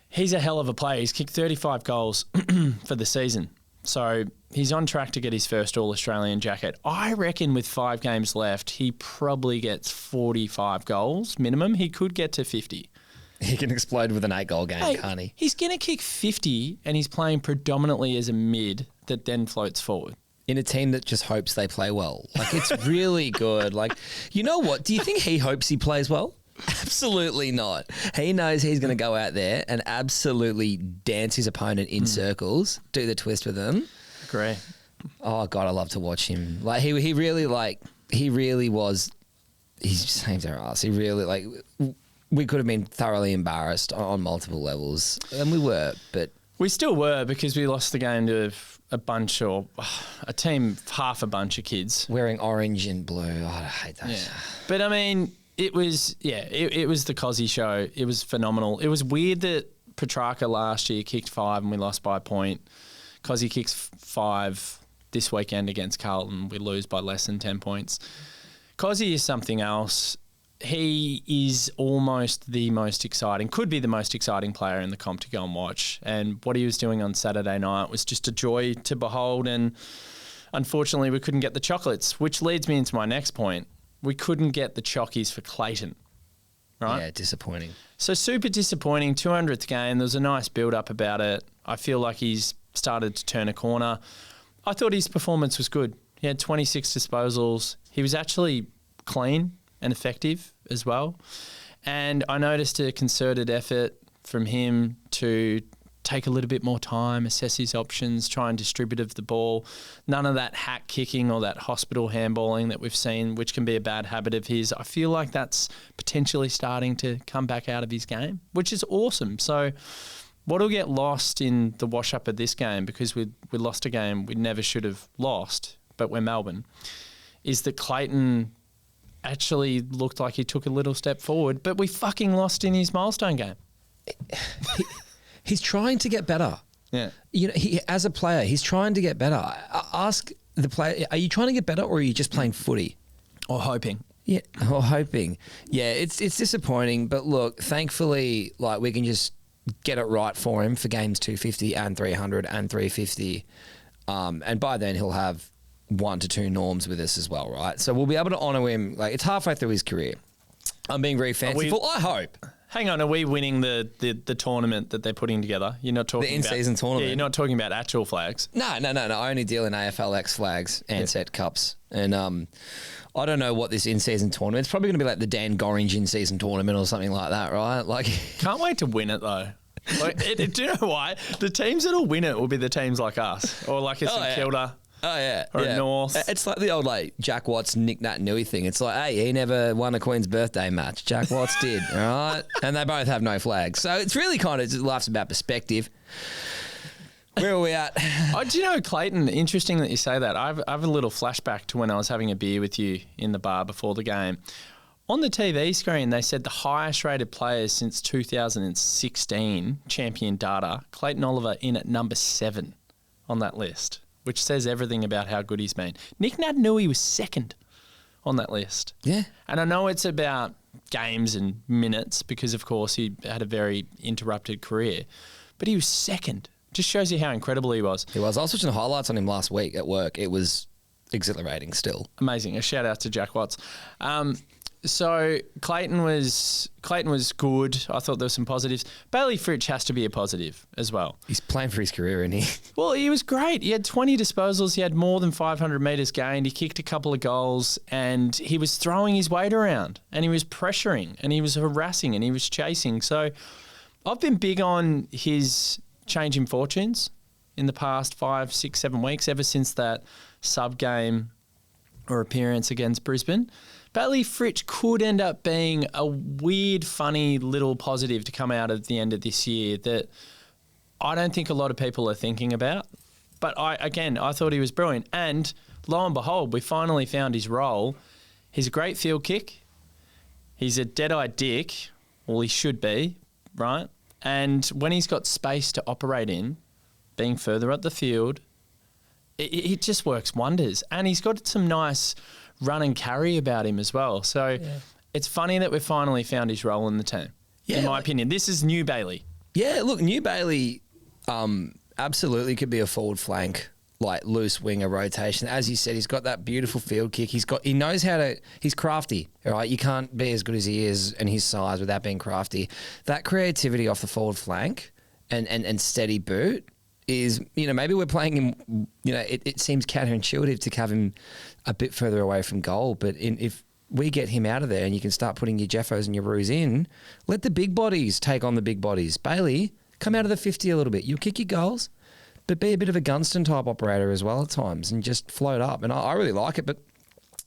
He's a hell of a player. He's kicked 35 goals for the season. So he's on track to get his first All-Australian jacket. I reckon with 5 games left, he probably gets 45 goals minimum. He could get to 50. He can explode with an 8-goal game, can't he? He's going to kick 50 and he's playing predominantly as a mid that then floats forward. In a team that just hopes they play well. Like, it's really good. Like, you know what? Do you think he hopes he plays well? Absolutely not. He knows he's going to go out there and absolutely dance his opponent in circles, do the twist with them. Agree. Oh, God, I love to watch him. Like, he really was, he saved our ass. He really, like, we could have been thoroughly embarrassed on multiple levels, and we were, but... We still were because we lost the game to a team, half a bunch of kids. Wearing orange and blue. Oh, I hate that. Yeah. But, I mean, it was the Cozzy show. It was phenomenal. It was weird that Petrarca last year kicked 5 and we lost by a point. Cozzy kicks 5 this weekend against Carlton. We lose by less than 10 points. Cozzy is something else. He is almost the most exciting, could be the most exciting player in the comp to go and watch. And what he was doing on Saturday night was just a joy to behold. And unfortunately, we couldn't get the chocolates, which leads me into my next point. We couldn't get the chockies for Clayton, right? Yeah, disappointing. So super disappointing. 200th game. There was a nice build-up about it. I feel like he's started to turn a corner. I thought his performance was good. He had 26 disposals. He was actually clean and effective as well. And I noticed a concerted effort from him to take a little bit more time, assess his options, try and distribute of the ball. None of that hack kicking or that hospital handballing that we've seen, which can be a bad habit of his. I feel like that's potentially starting to come back out of his game, which is awesome. So what'll get lost in the wash-up of this game, because we lost a game we never should have lost, but we're Melbourne, is that Clayton actually looked like he took a little step forward, but we fucking lost in his milestone game. He's trying to get better. Yeah. You know, as a player, he's trying to get better. Ask the player, are you trying to get better or are you just playing footy? Or hoping. Yeah, or hoping. Yeah, it's disappointing, but look, thankfully, like, we can just get it right for him for games 250 and 300 and 350. And by then he'll have 1 to 2 norms with us as well, right? So we'll be able to honour him. Like, it's halfway through his career. I'm being very fanciful. I hope. Hang on, are we winning the tournament that they're putting together? You're not talking the in-season tournament. Yeah, you're not talking about actual flags. No. I only deal in AFLX flags and set cups. And I don't know what this in-season tournament. It's probably going to be like the Dan Gorringe in-season tournament or something like that, right? Like, can't wait to win it though. Like, do you know why? The teams that'll win it will be the teams like us or like a St Kilda. Oh, yeah. Or a North. It's like the old, like, Jack Watts, Nick Nat Nui thing. It's like, hey, he never won a Queen's birthday match. Jack Watts did, all right? And they both have no flags. So it's really kind of, life's about perspective. Where are we at? Oh, do you know, Clayton, interesting that you say that. I have a little flashback to when I was having a beer with you in the bar before the game. On the TV screen, they said the highest rated players since 2016, champion data, Clayton Oliver in at number 7 on that list, which says everything about how good he's been. Nick Naitanui was 2nd on that list. Yeah. And I know it's about games and minutes because, of course, he had a very interrupted career, but he was 2nd. Just shows you how incredible he was. He was. I was watching the highlights on him last week at work. It was exhilarating still. Amazing. A shout out to Jack Watts. So Clayton was good. I thought there were some positives. Bailey Fritsch has to be a positive as well. He's playing for his career, isn't he? Well, he was great. He had 20 disposals. He had more than 500 metres gained. He kicked a couple of goals and he was throwing his weight around and he was pressuring and he was harassing and he was chasing. So I've been big on his change in fortunes in the past 5, 6, 7 weeks, ever since that sub game or appearance against Brisbane. Bailey Fritsch could end up being a weird, funny little positive to come out of the end of this year that I don't think a lot of people are thinking about. But I thought he was brilliant. And lo and behold, we finally found his role. He's a great field kick. He's a dead-eyed dick. Well, he should be, right? And when he's got space to operate in, being further up the field, it just works wonders. And he's got some nice run and carry about him as well. So it's funny that we've finally found his role in the team, in my opinion. This is new Bailey. Yeah, look, New Bailey absolutely could be a forward flank, like loose winger rotation. As you said, he's got that beautiful field kick. He knows how to. He's crafty, all right? You can't be as good as he is and his size without being crafty. That creativity off the forward flank and steady boot is, maybe we're playing him. It seems counterintuitive to have him a bit further away from goal, but if we get him out of there and you can start putting your Jeffos and your Roos in, let the big bodies take on the big bodies. Bailey, come out of the 50 a little bit. You'll kick your goals, but be a bit of a Gunston type operator as well at times and just float up. And I really like it, but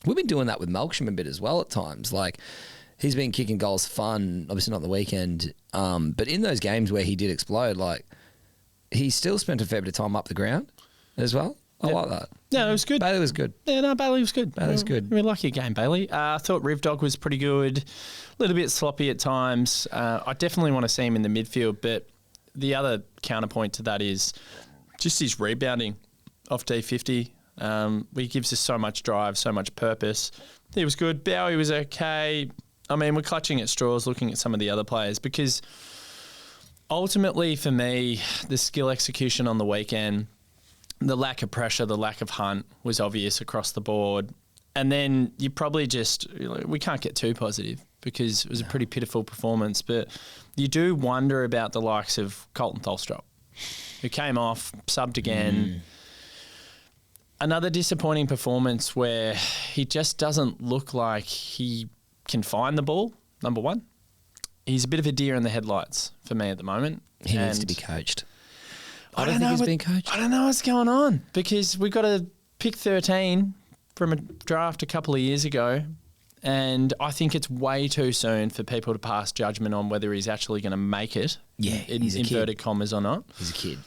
we've been doing that with Melksham a bit as well at times. Like, he's been kicking goals fun, obviously not the weekend, but in those games where he did explode, like, he still spent a fair bit of time up the ground as well. I like that. Yeah, it was good. Bailey was good. Yeah, no, Bailey was good. Bailey was good. We like your game, Bailey. I thought Rivdog was pretty good. A little bit sloppy at times. I definitely want to see him in the midfield, but the other counterpoint to that is just his rebounding off D50. He gives us so much drive, so much purpose. He was good. Bowie was okay. I mean, we're clutching at straws looking at some of the other players because ultimately for me, the skill execution on the weekend, the lack of pressure, the lack of hunt was obvious across the board. And then you probably just, we can't get too positive because it was a pretty pitiful performance, but you do wonder about the likes of Carlton Tholstrop, who came off, subbed again. Another disappointing performance where he just doesn't look like he can find the ball, number one. He's a bit of a deer in the headlights for me at the moment. He needs to be coached. I don't think know he's being coached. I don't know what's going on because we got a pick 13 from a draft a couple of years ago, and I think it's way too soon for people to pass judgment on whether he's actually going to make it. Yeah, in he's a kid. inverted commas or not. He's a kid.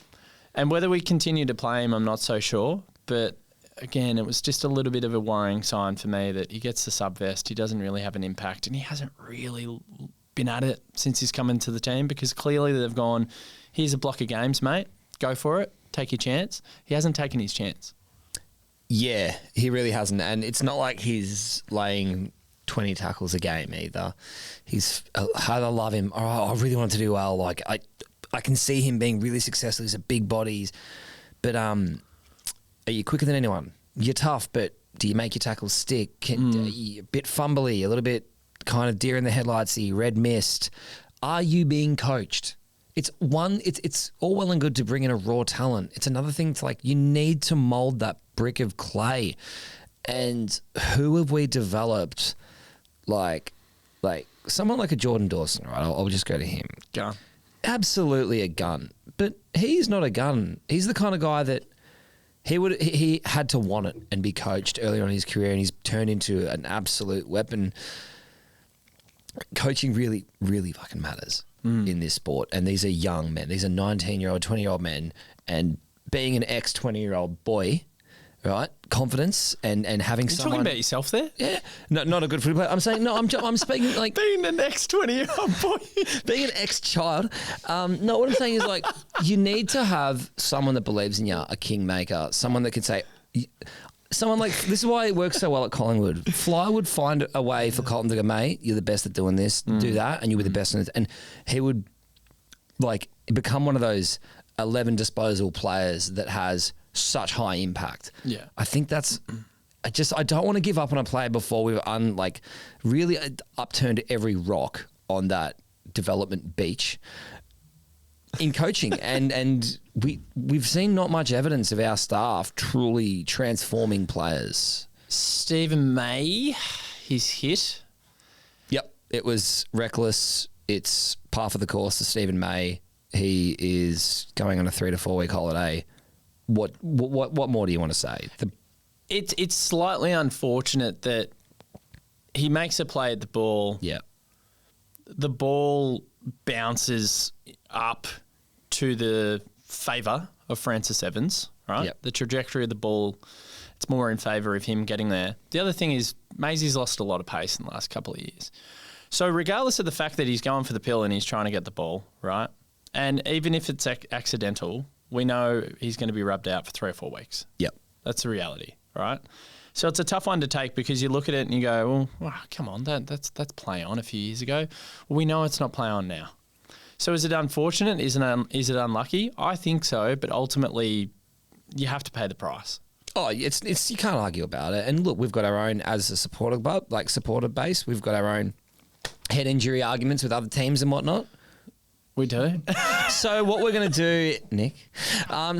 And whether we continue to play him, I'm not so sure. But again, it was just a little bit of a worrying sign for me that he gets the sub vest, he doesn't really have an impact, and he hasn't really been at it since he's come into the team because clearly they've gone, here's a block of games, mate. Go for it. Take your chance. He hasn't taken his chance. Yeah, he really hasn't. And it's not like he's laying 20 tackles a game either. He's, I love him. Oh, I really want to do well. Like, I can see him being really successful. He's a big body. But are you quicker than anyone? You're tough, but do you make your tackles stick? Are you a bit fumbly, a little bit kind of deer in the headlights-y, red mist? Are you being coached? It's all well and good to bring in a raw talent. It's another thing to, like, you need to mould that brick of clay. And who have we developed? Like someone like a Jordan Dawson, right? I'll just go to him. Go. Absolutely a gun. But he's not a gun. He's the kind of guy that he had to want it and be coached earlier on in his career, and he's turned into an absolute weapon. Coaching really, really fucking matters in this sport. And these are young men. These are 19-year-old, 20-year-old men. And being an ex-20-year-old boy, right? Confidence and having someone... You're talking about yourself there? Yeah. No, not a good footy player. I'm saying, no, I'm speaking like... Being an ex-20-year-old boy. Being an ex-child. No, what I'm saying is, like, you need to have someone that believes in you, a kingmaker, someone that can say... Someone like, this is why it works so well at Collingwood. Fly would find a way for Carlton to go, mate, you're the best at doing this, do that, and you'll be the best in it. And he would, like, become one of those 11 disposal players that has such high impact. Yeah. I think that's, I don't want to give up on a player before we've really upturned every rock on that development beach in coaching. and we've seen not much evidence of our staff truly transforming players. Stephen May, his hit. Yep. It was reckless. It's par for the course to Stephen May. He is going on a 3 to 4 week holiday. What more do you want to say? It's slightly unfortunate that he makes a play at the ball. Yeah. The ball bounces up to the favour of Francis Evans, right? Yep. The trajectory of the ball, it's more in favour of him getting there. The other thing is Maisie's lost a lot of pace in the last couple of years. So regardless of the fact that he's going for the pill and he's trying to get the ball, right? And even if it's accidental, we know he's going to be rubbed out for 3 or 4 weeks. Yep. That's the reality, right? So it's a tough one to take because you look at it and you go, well, come on, that's play on a few years ago. Well, we know it's not play on now. So is it unfortunate? Is it unlucky? I think so, but ultimately you have to pay the price. Oh, it's you can't argue about it. And look, we've got our own as a supporter base. We've got our own head injury arguments with other teams and whatnot. We do. So what we're going to do, Nick,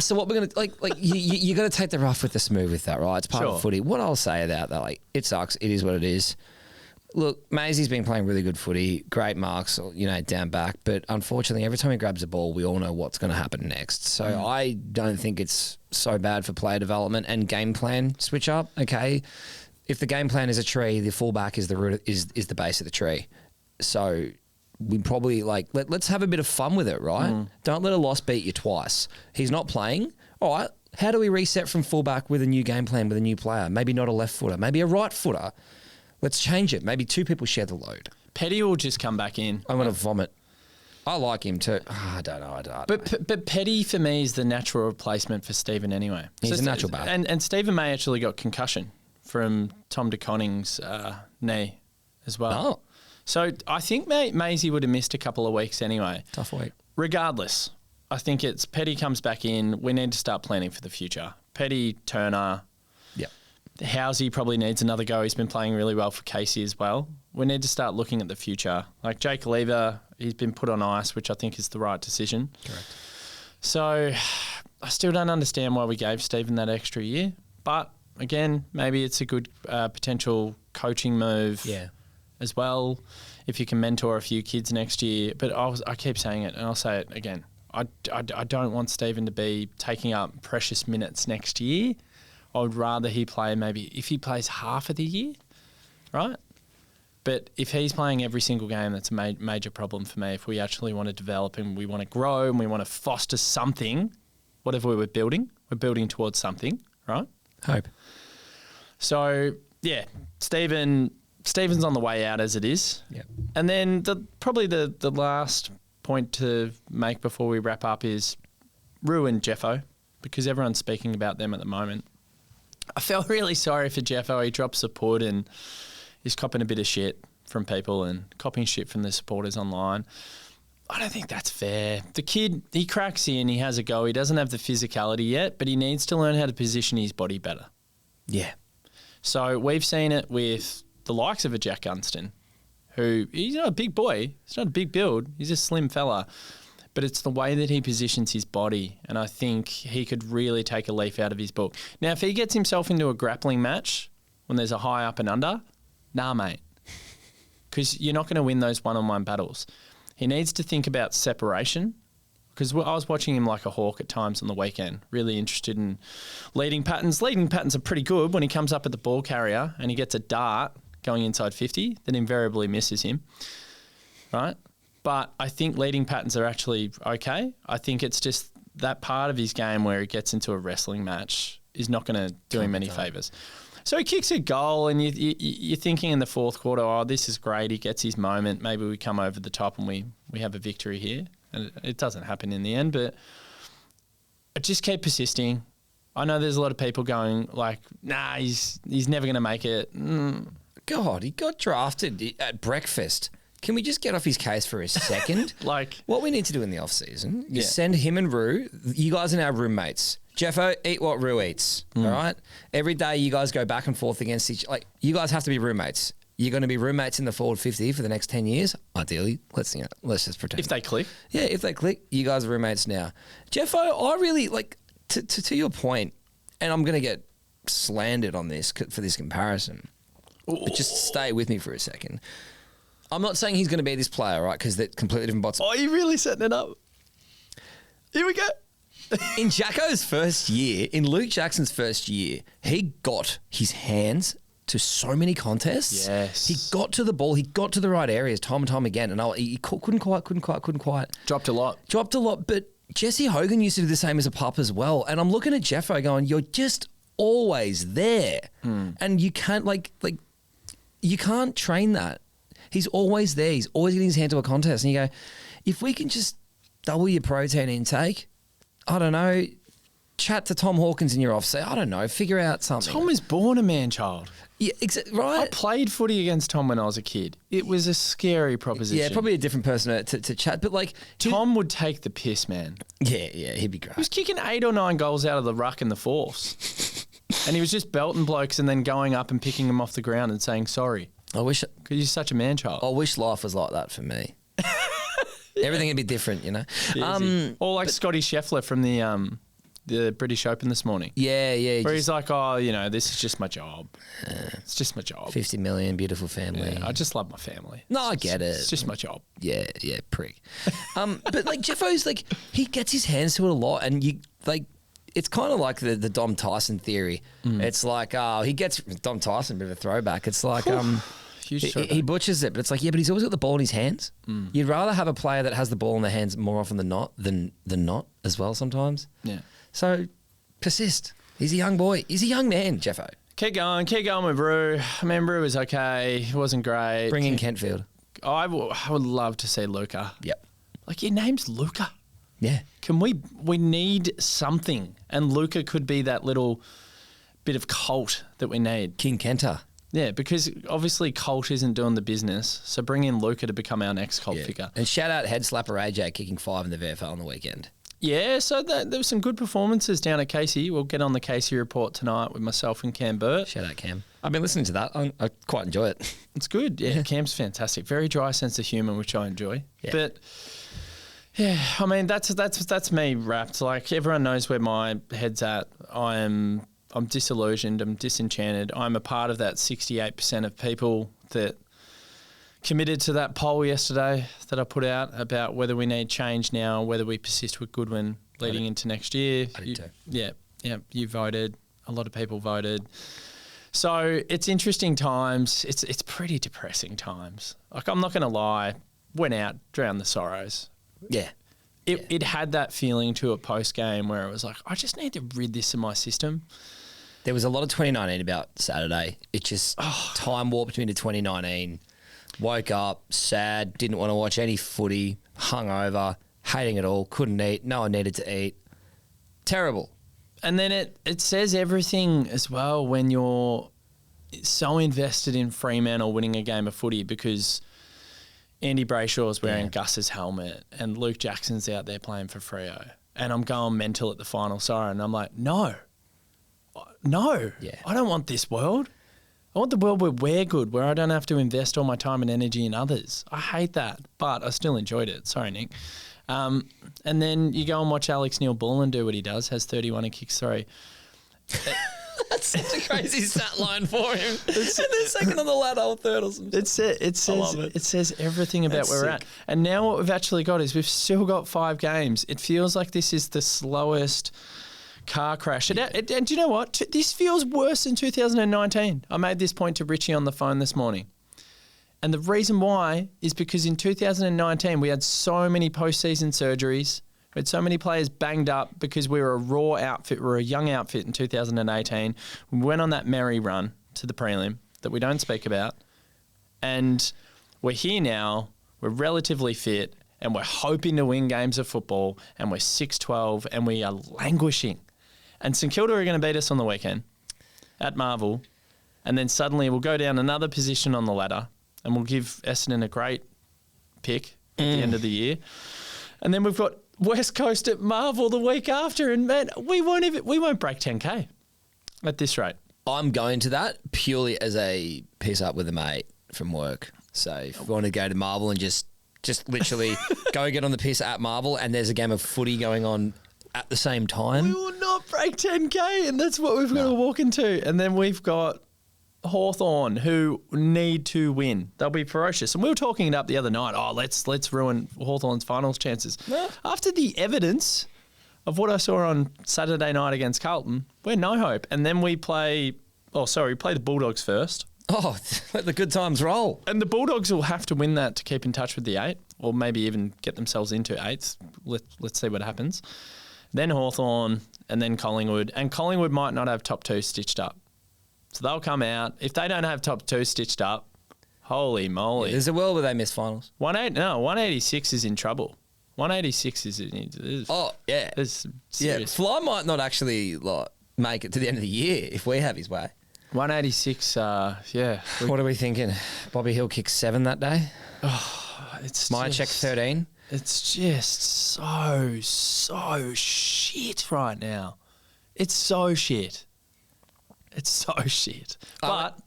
so what we're going to, you got to take the rough with the smooth with that, right? It's part of footy. What I'll say about that, it sucks. It is what it is. Look, Maisie's been playing really good footy, great marks, down back. But unfortunately, every time he grabs a ball, we all know what's going to happen next. So I don't think it's so bad for player development and game plan switch up. Okay, if the game plan is a tree, the fullback is the root, is the base of the tree. So we probably let's have a bit of fun with it, right? Don't let a loss beat you twice. He's not playing. All right, how do we reset from fullback with a new game plan with a new player? Maybe not a left footer, maybe a right footer. Let's change it. Maybe two people share the load. Petty will just come back in. I'm going to vomit. I like him too. I don't know. But Petty for me is the natural replacement for Stephen anyway. He's a natural back. And Stephen May actually got concussion from Tom DeConning's knee as well. Oh. So I think Maisie would have missed a couple of weeks anyway. Tough week. Regardless, I think it's Petty comes back in. We need to start planning for the future. Petty, Turner. Yep. Housey probably needs another go. He's been playing really well for Casey as well. We need to start looking at the future. Like Jake Lever, he's been put on ice, which I think is the right decision. Correct. So I still don't understand why we gave Stephen that extra year. But again, maybe it's a good potential coaching move as well, if you can mentor a few kids next year. But I keep saying it, and I'll say it again. I don't want Stephen to be taking up precious minutes next year. I would rather he play maybe if he plays half of the year, right? But if he's playing every single game, that's a major problem for me. If we actually want to develop and we want to grow and we want to foster something, whatever we're building towards something, right? Hope. So, yeah, Stephen's on the way out as it is. Yep. And then probably the last point to make before we wrap up is Rue and Jeffo, because everyone's speaking about them at the moment. I felt really sorry for Jeffo. He dropped support and he's copping a bit of shit from people and copying shit from the supporters online. I don't think that's fair. The kid, he cracks in, he has a go. He doesn't have the physicality yet, but he needs to learn how to position his body better. Yeah. So we've seen it with the likes of a Jack Gunston, who he's not a big boy. He's not a big build. He's a slim fella. But it's the way that he positions his body, and I think he could really take a leaf out of his book. Now, if he gets himself into a grappling match when there's a high up and under, nah, mate, because you're not going to win those one-on-one battles. He needs to think about separation, because I was watching him like a hawk at times on the weekend, really interested in leading patterns. Leading patterns are pretty good when he comes up at the ball carrier and he gets a dart going inside 50, then invariably misses him, right? But I think leading patterns are actually okay. I think it's just that part of his game where he gets into a wrestling match is not going to do him any favours. So he kicks a goal and you're thinking in the fourth quarter, oh, this is great. He gets his moment. Maybe we come over the top and we have a victory here. And it doesn't happen in the end, but I just keep persisting. I know there's a lot of people going like, nah, he's never going to make it. God, he got drafted at breakfast. Can we just get off his case for a second? What we need to do in the off-season is send him and Rue. You guys are now roommates. Jeffo, eat what Rue eats, all right? Every day you guys go back and forth against each... you guys have to be roommates. You're going to be roommates in the forward 50 for the next 10 years, ideally. Let's just pretend. If they click. Yeah, if they click, you guys are roommates now. Jeffo, I really... To your point, and I'm going to get slandered on this for this comparison, but just stay with me for a second. I'm not saying he's going to be this player, right? Because they're completely different bots. Oh, you're really setting it up. Here we go. In Jacko's first year, in Luke Jackson's first year, he got his hands to so many contests. Yes. He got to the ball. He got to the right areas time and time again. And he couldn't quite. Dropped a lot. But Jesse Hogan used to do the same as a pup as well. And I'm looking at Jeffo going, you're just always there. And you can't, you can't train that. He's always there. He's always getting his hand to a contest. And you go, if we can just double your protein intake, I don't know, chat to Tom Hawkins in your office. Say, I don't know, figure out something. Tom was born a man-child. Yeah, right. I played footy against Tom when I was a kid. It was a scary proposition. Yeah, probably a different person to chat, but like Tom would take the piss, man. Yeah, he'd be great. He was kicking 8 or 9 goals out of the ruck in the fourths. And he was just belting blokes and then going up and picking them off the ground and saying sorry. I wish Because he's such a man-child. I wish life was like that for me. Everything would be different, you know. Or like Scotty Scheffler from the British Open this morning. Yeah. Where he's like, oh, you know, this is just my job. It's just my job. 50 million, beautiful family. Yeah, I just love my family. No, I get it. It's just my job. Yeah, prick. But like Jeffo's like he gets his hands to it a lot, and you like it's kind of like the Dom Tyson theory. It's like he gets Dom Tyson, a bit of a throwback. It's like he butchers it, but it's like but he's always got the ball in his hands. You'd rather have a player that has the ball in their hands more often than not than not as well sometimes. Yeah. So persist. He's a young boy. He's a young man, Jeffo. Keep going with Brew. I mean, Brew was okay. He wasn't great. Bring in Kentfield. I would love to see Luca. Yep. Like, your name's Luca. Yeah. Can we need something, and Luca could be that little bit of cult that we need. King Kenta. Yeah, because obviously Colt isn't doing the business, so bring in Luca to become our next cult figure. And shout out head slapper AJ kicking 5 in the VFL on the weekend. Yeah, so there were some good performances down at Casey. We'll get on the Casey report tonight with myself and Cam Burt. Shout out Cam. I've been listening to that. I quite enjoy it. It's good. Yeah, Cam's fantastic. Very dry sense of humour, which I enjoy. Yeah. But yeah, I mean that's me wrapped. Like, everyone knows where my head's at. I'm disillusioned. I'm disenchanted. I'm a part of that 68% of people that committed to that poll yesterday that I put out about whether we need change now, whether we persist with Goodwin leading into next year. I did too. Yeah, you voted. A lot of people voted. So it's interesting times. It's pretty depressing times. Like, I'm not going to lie. Went out, drowned the sorrows. Yeah. It had that feeling to it post-game where it was like, I just need to rid this of my system. There was a lot of 2019 about Saturday. It just time warped me to 2019. Woke up, sad, didn't want to watch any footy, hungover, hating it all, couldn't eat, no one needed to eat. Terrible. And then it says everything as well when you're so invested in Fremantle winning a game of footy, because Andy Brayshaw's wearing Gus's helmet and Luke Jackson's out there playing for Freo. And I'm going mental at the final siren. And I'm like, no, I don't want this world. I want the world where we're good, where I don't have to invest all my time and energy in others. I hate that, but I still enjoyed it. Sorry, Nick. And then you go and watch Alex Neil-Bullen do what he does, has 31 and kicks 3. That's such a crazy stat line for him. And then second on the ladder or third or something. It says everything about That's where we're sick. at. And now what we've actually got is we've still got 5 games. It feels like this is the slowest car crash. And do you know what? This feels worse than 2019. I made this point to Richie on the phone this morning. And the reason why is because in 2019 we had so many postseason surgeries. We had so many players banged up because we were a raw outfit. We were a young outfit in 2018. We went on that merry run to the prelim that we don't speak about. And we're here now. We're relatively fit and we're hoping to win games of football, and we're 6-12 and we are languishing. And St Kilda are going to beat us on the weekend at Marvel. And then suddenly we'll go down another position on the ladder and we'll give Essendon a great pick at the end of the year. And then we've got West Coast at Marvel the week after. And man, we won't break 10K at this rate. I'm going to that purely as a piece up with a mate from work. So if we want to go to Marvel and just literally go get on the piss at Marvel and there's a game of footy going on at the same time. We will not break 10K, and that's what we've got to walk into. And then we've got Hawthorn, who need to win. They'll be ferocious. And we were talking it up the other night. Oh, let's ruin Hawthorn's finals chances. No. After the evidence of what I saw on Saturday night against Carlton, we're no hope. And then we play the Bulldogs first. Oh, let the good times roll. And the Bulldogs will have to win that to keep in touch with the 8, or maybe even get themselves into 8th. Let's see what happens. Then Hawthorn, and then Collingwood. And Collingwood might not have top 2 stitched up. So they'll come out. If they don't have top 2 stitched up, holy moly. Yeah, there's a world where they miss finals. 186 is in trouble. 186 is Oh, yeah. It's Yeah, serious. Fly might not actually like make it to the end of the year if we have his way. 186. Yeah. What are we thinking? Bobby Hill kicked 7 that day. It's My just, check 13. It's just so shit right now. It's so shit. It's so shit. But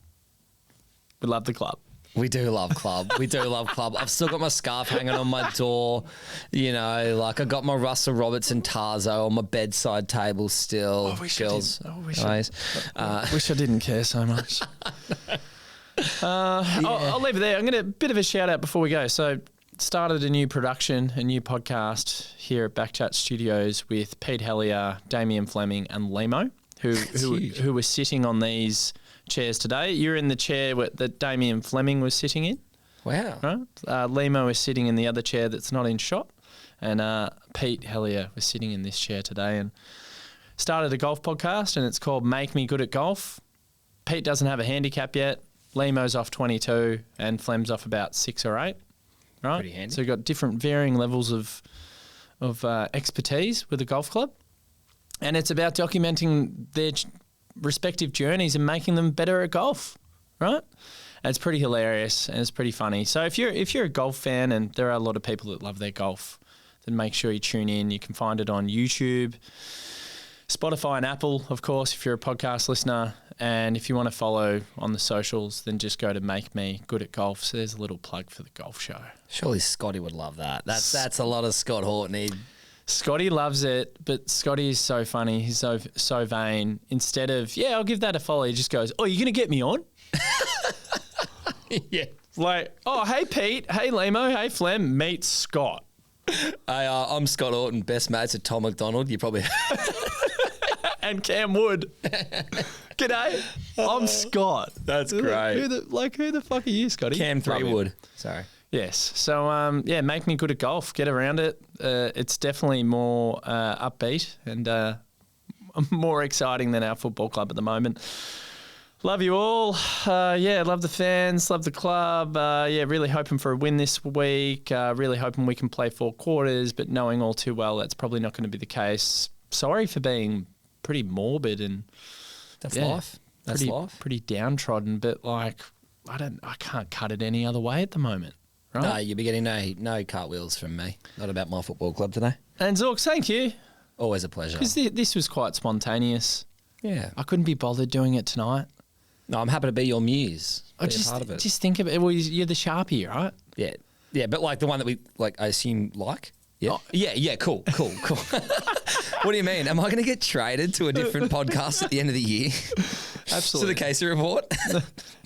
we love the club. We do love club. We do love club. I've still got my scarf hanging on my door. You know, like I got my Russell Robertson Tarzo on my bedside table still. I wish Girls. I didn't. Wish Wish I didn't care so much. I'll leave it there. I'm going to bit of a shout out before we go. So started a new production, a new podcast here at Backchat Studios with Pete Hellier, Damien Fleming and Limo, who were sitting on these chairs today. You're in the chair that Damien Fleming was sitting in. Wow. Right? Limo is sitting in the other chair that's not in shot. And Pete Hellier was sitting in this chair today and started a golf podcast, and it's called Make Me Good at Golf. Pete doesn't have a handicap yet. Limo's off 22 and Flem's off about 6 or 8. Right? Pretty handy. So you've got different varying levels of expertise with the golf club. And it's about documenting their respective journeys and making them better at golf, right? And it's pretty hilarious and it's pretty funny. So if you're a golf fan, and there are a lot of people that love their golf, then make sure you tune in. You can find it on YouTube, Spotify and Apple, of course, if you're a podcast listener. And if you want to follow on the socials, then just go to Make Me Good at Golf. So there's a little plug for the golf show. Surely Scotty would love that. That's a lot of Scott Horton. Scotty loves it, but Scotty is so funny. He's so vain. Instead of, I'll give that a follow, he just goes, oh, you're going to get me on? Yeah. Like, oh, hey, Pete. Hey, Limo. Hey, Flem. Meet Scott. I'm Scott Horton, best mates at Tom McDonald. You probably... And Cam Wood. G'day. I'm Scott. That's great. Who the fuck are you, Scotty? Cam Love you. Threewood. Sorry. Yes. So, Make Me Good at Golf. Get around it. It's definitely more upbeat and more exciting than our football club at the moment. Love you all. Love the fans. Love the club. Really hoping for a win this week. Really hoping we can play 4 quarters, but knowing all too well that's probably not going to be the case. Sorry for being pretty morbid and That's life. That's life. Pretty downtrodden, but like I can't cut it any other way at the moment. Right? No, you'll be getting no cartwheels from me. Not about my football club today. And Zorks, thank you. Always a pleasure. Because this was quite spontaneous. Yeah. I couldn't be bothered doing it tonight. No, I'm happy to be your muse. Be a part of it. Just think of it. Well, you're the Sharpie, right? Yeah. Yeah, but like the one that we, like, I assume like? Yeah. Oh. Yeah, cool. What do you mean? Am I going to get traded to a different podcast at the end of the year? Absolutely. To the Casey Report?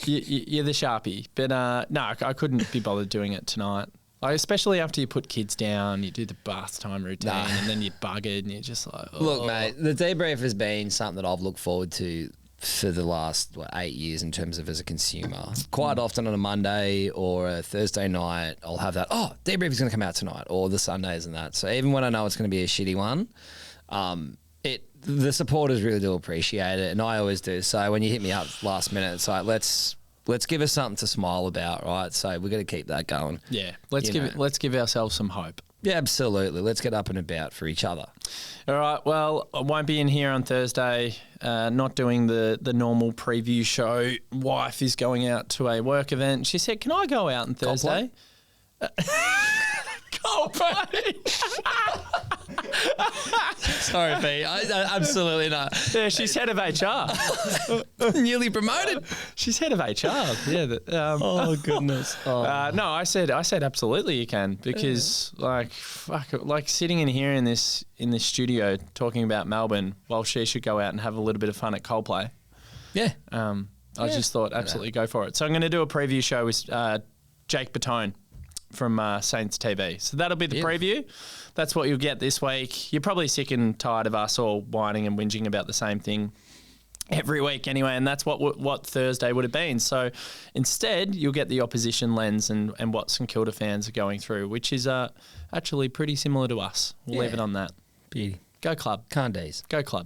You're the Sharpie. But no, I couldn't be bothered doing it tonight. Like, especially after you put kids down, you do the bath time routine, and then you're buggered and you're just like, oh. Look, mate, the DeeBrief has been something that I've looked forward to for the last 8 years in terms of as a consumer. Quite often on a Monday or a Thursday night, I'll have that, DeeBrief is going to come out tonight, or the Sundays and that. So even when I know it's going to be a shitty one, the supporters really do appreciate it, and I always do. So when you hit me up last minute, it's like, let's give us something to smile about, right? So we've got to keep that going. Yeah, let's give ourselves some hope. Yeah, absolutely. Let's get up and about for each other. All right. Well, I won't be in here on Thursday. Not doing the normal preview show. Wife is going out to a work event. She said, "Can I go out on Thursday?" Coldplay. Sorry, Pete. Absolutely not. Yeah, she's head of HR. Newly promoted. She's head of HR. Yeah. Oh goodness. No, I said absolutely you can, because like sitting in here in this studio talking about Melbourne while she should go out and have a little bit of fun at Coldplay. Yeah. I just thought absolutely go for it. So I'm going to do a preview show with Jake Batone from Saints TV. So that'll be the preview. That's what you'll get this week. You're probably sick and tired of us all whining and whinging about the same thing every week anyway, and that's what Thursday would have been. So instead, you'll get the opposition lens and what St Kilda fans are going through, which is actually pretty similar to us. We'll leave it on that. Beauty. Go club. Can't days. Go club.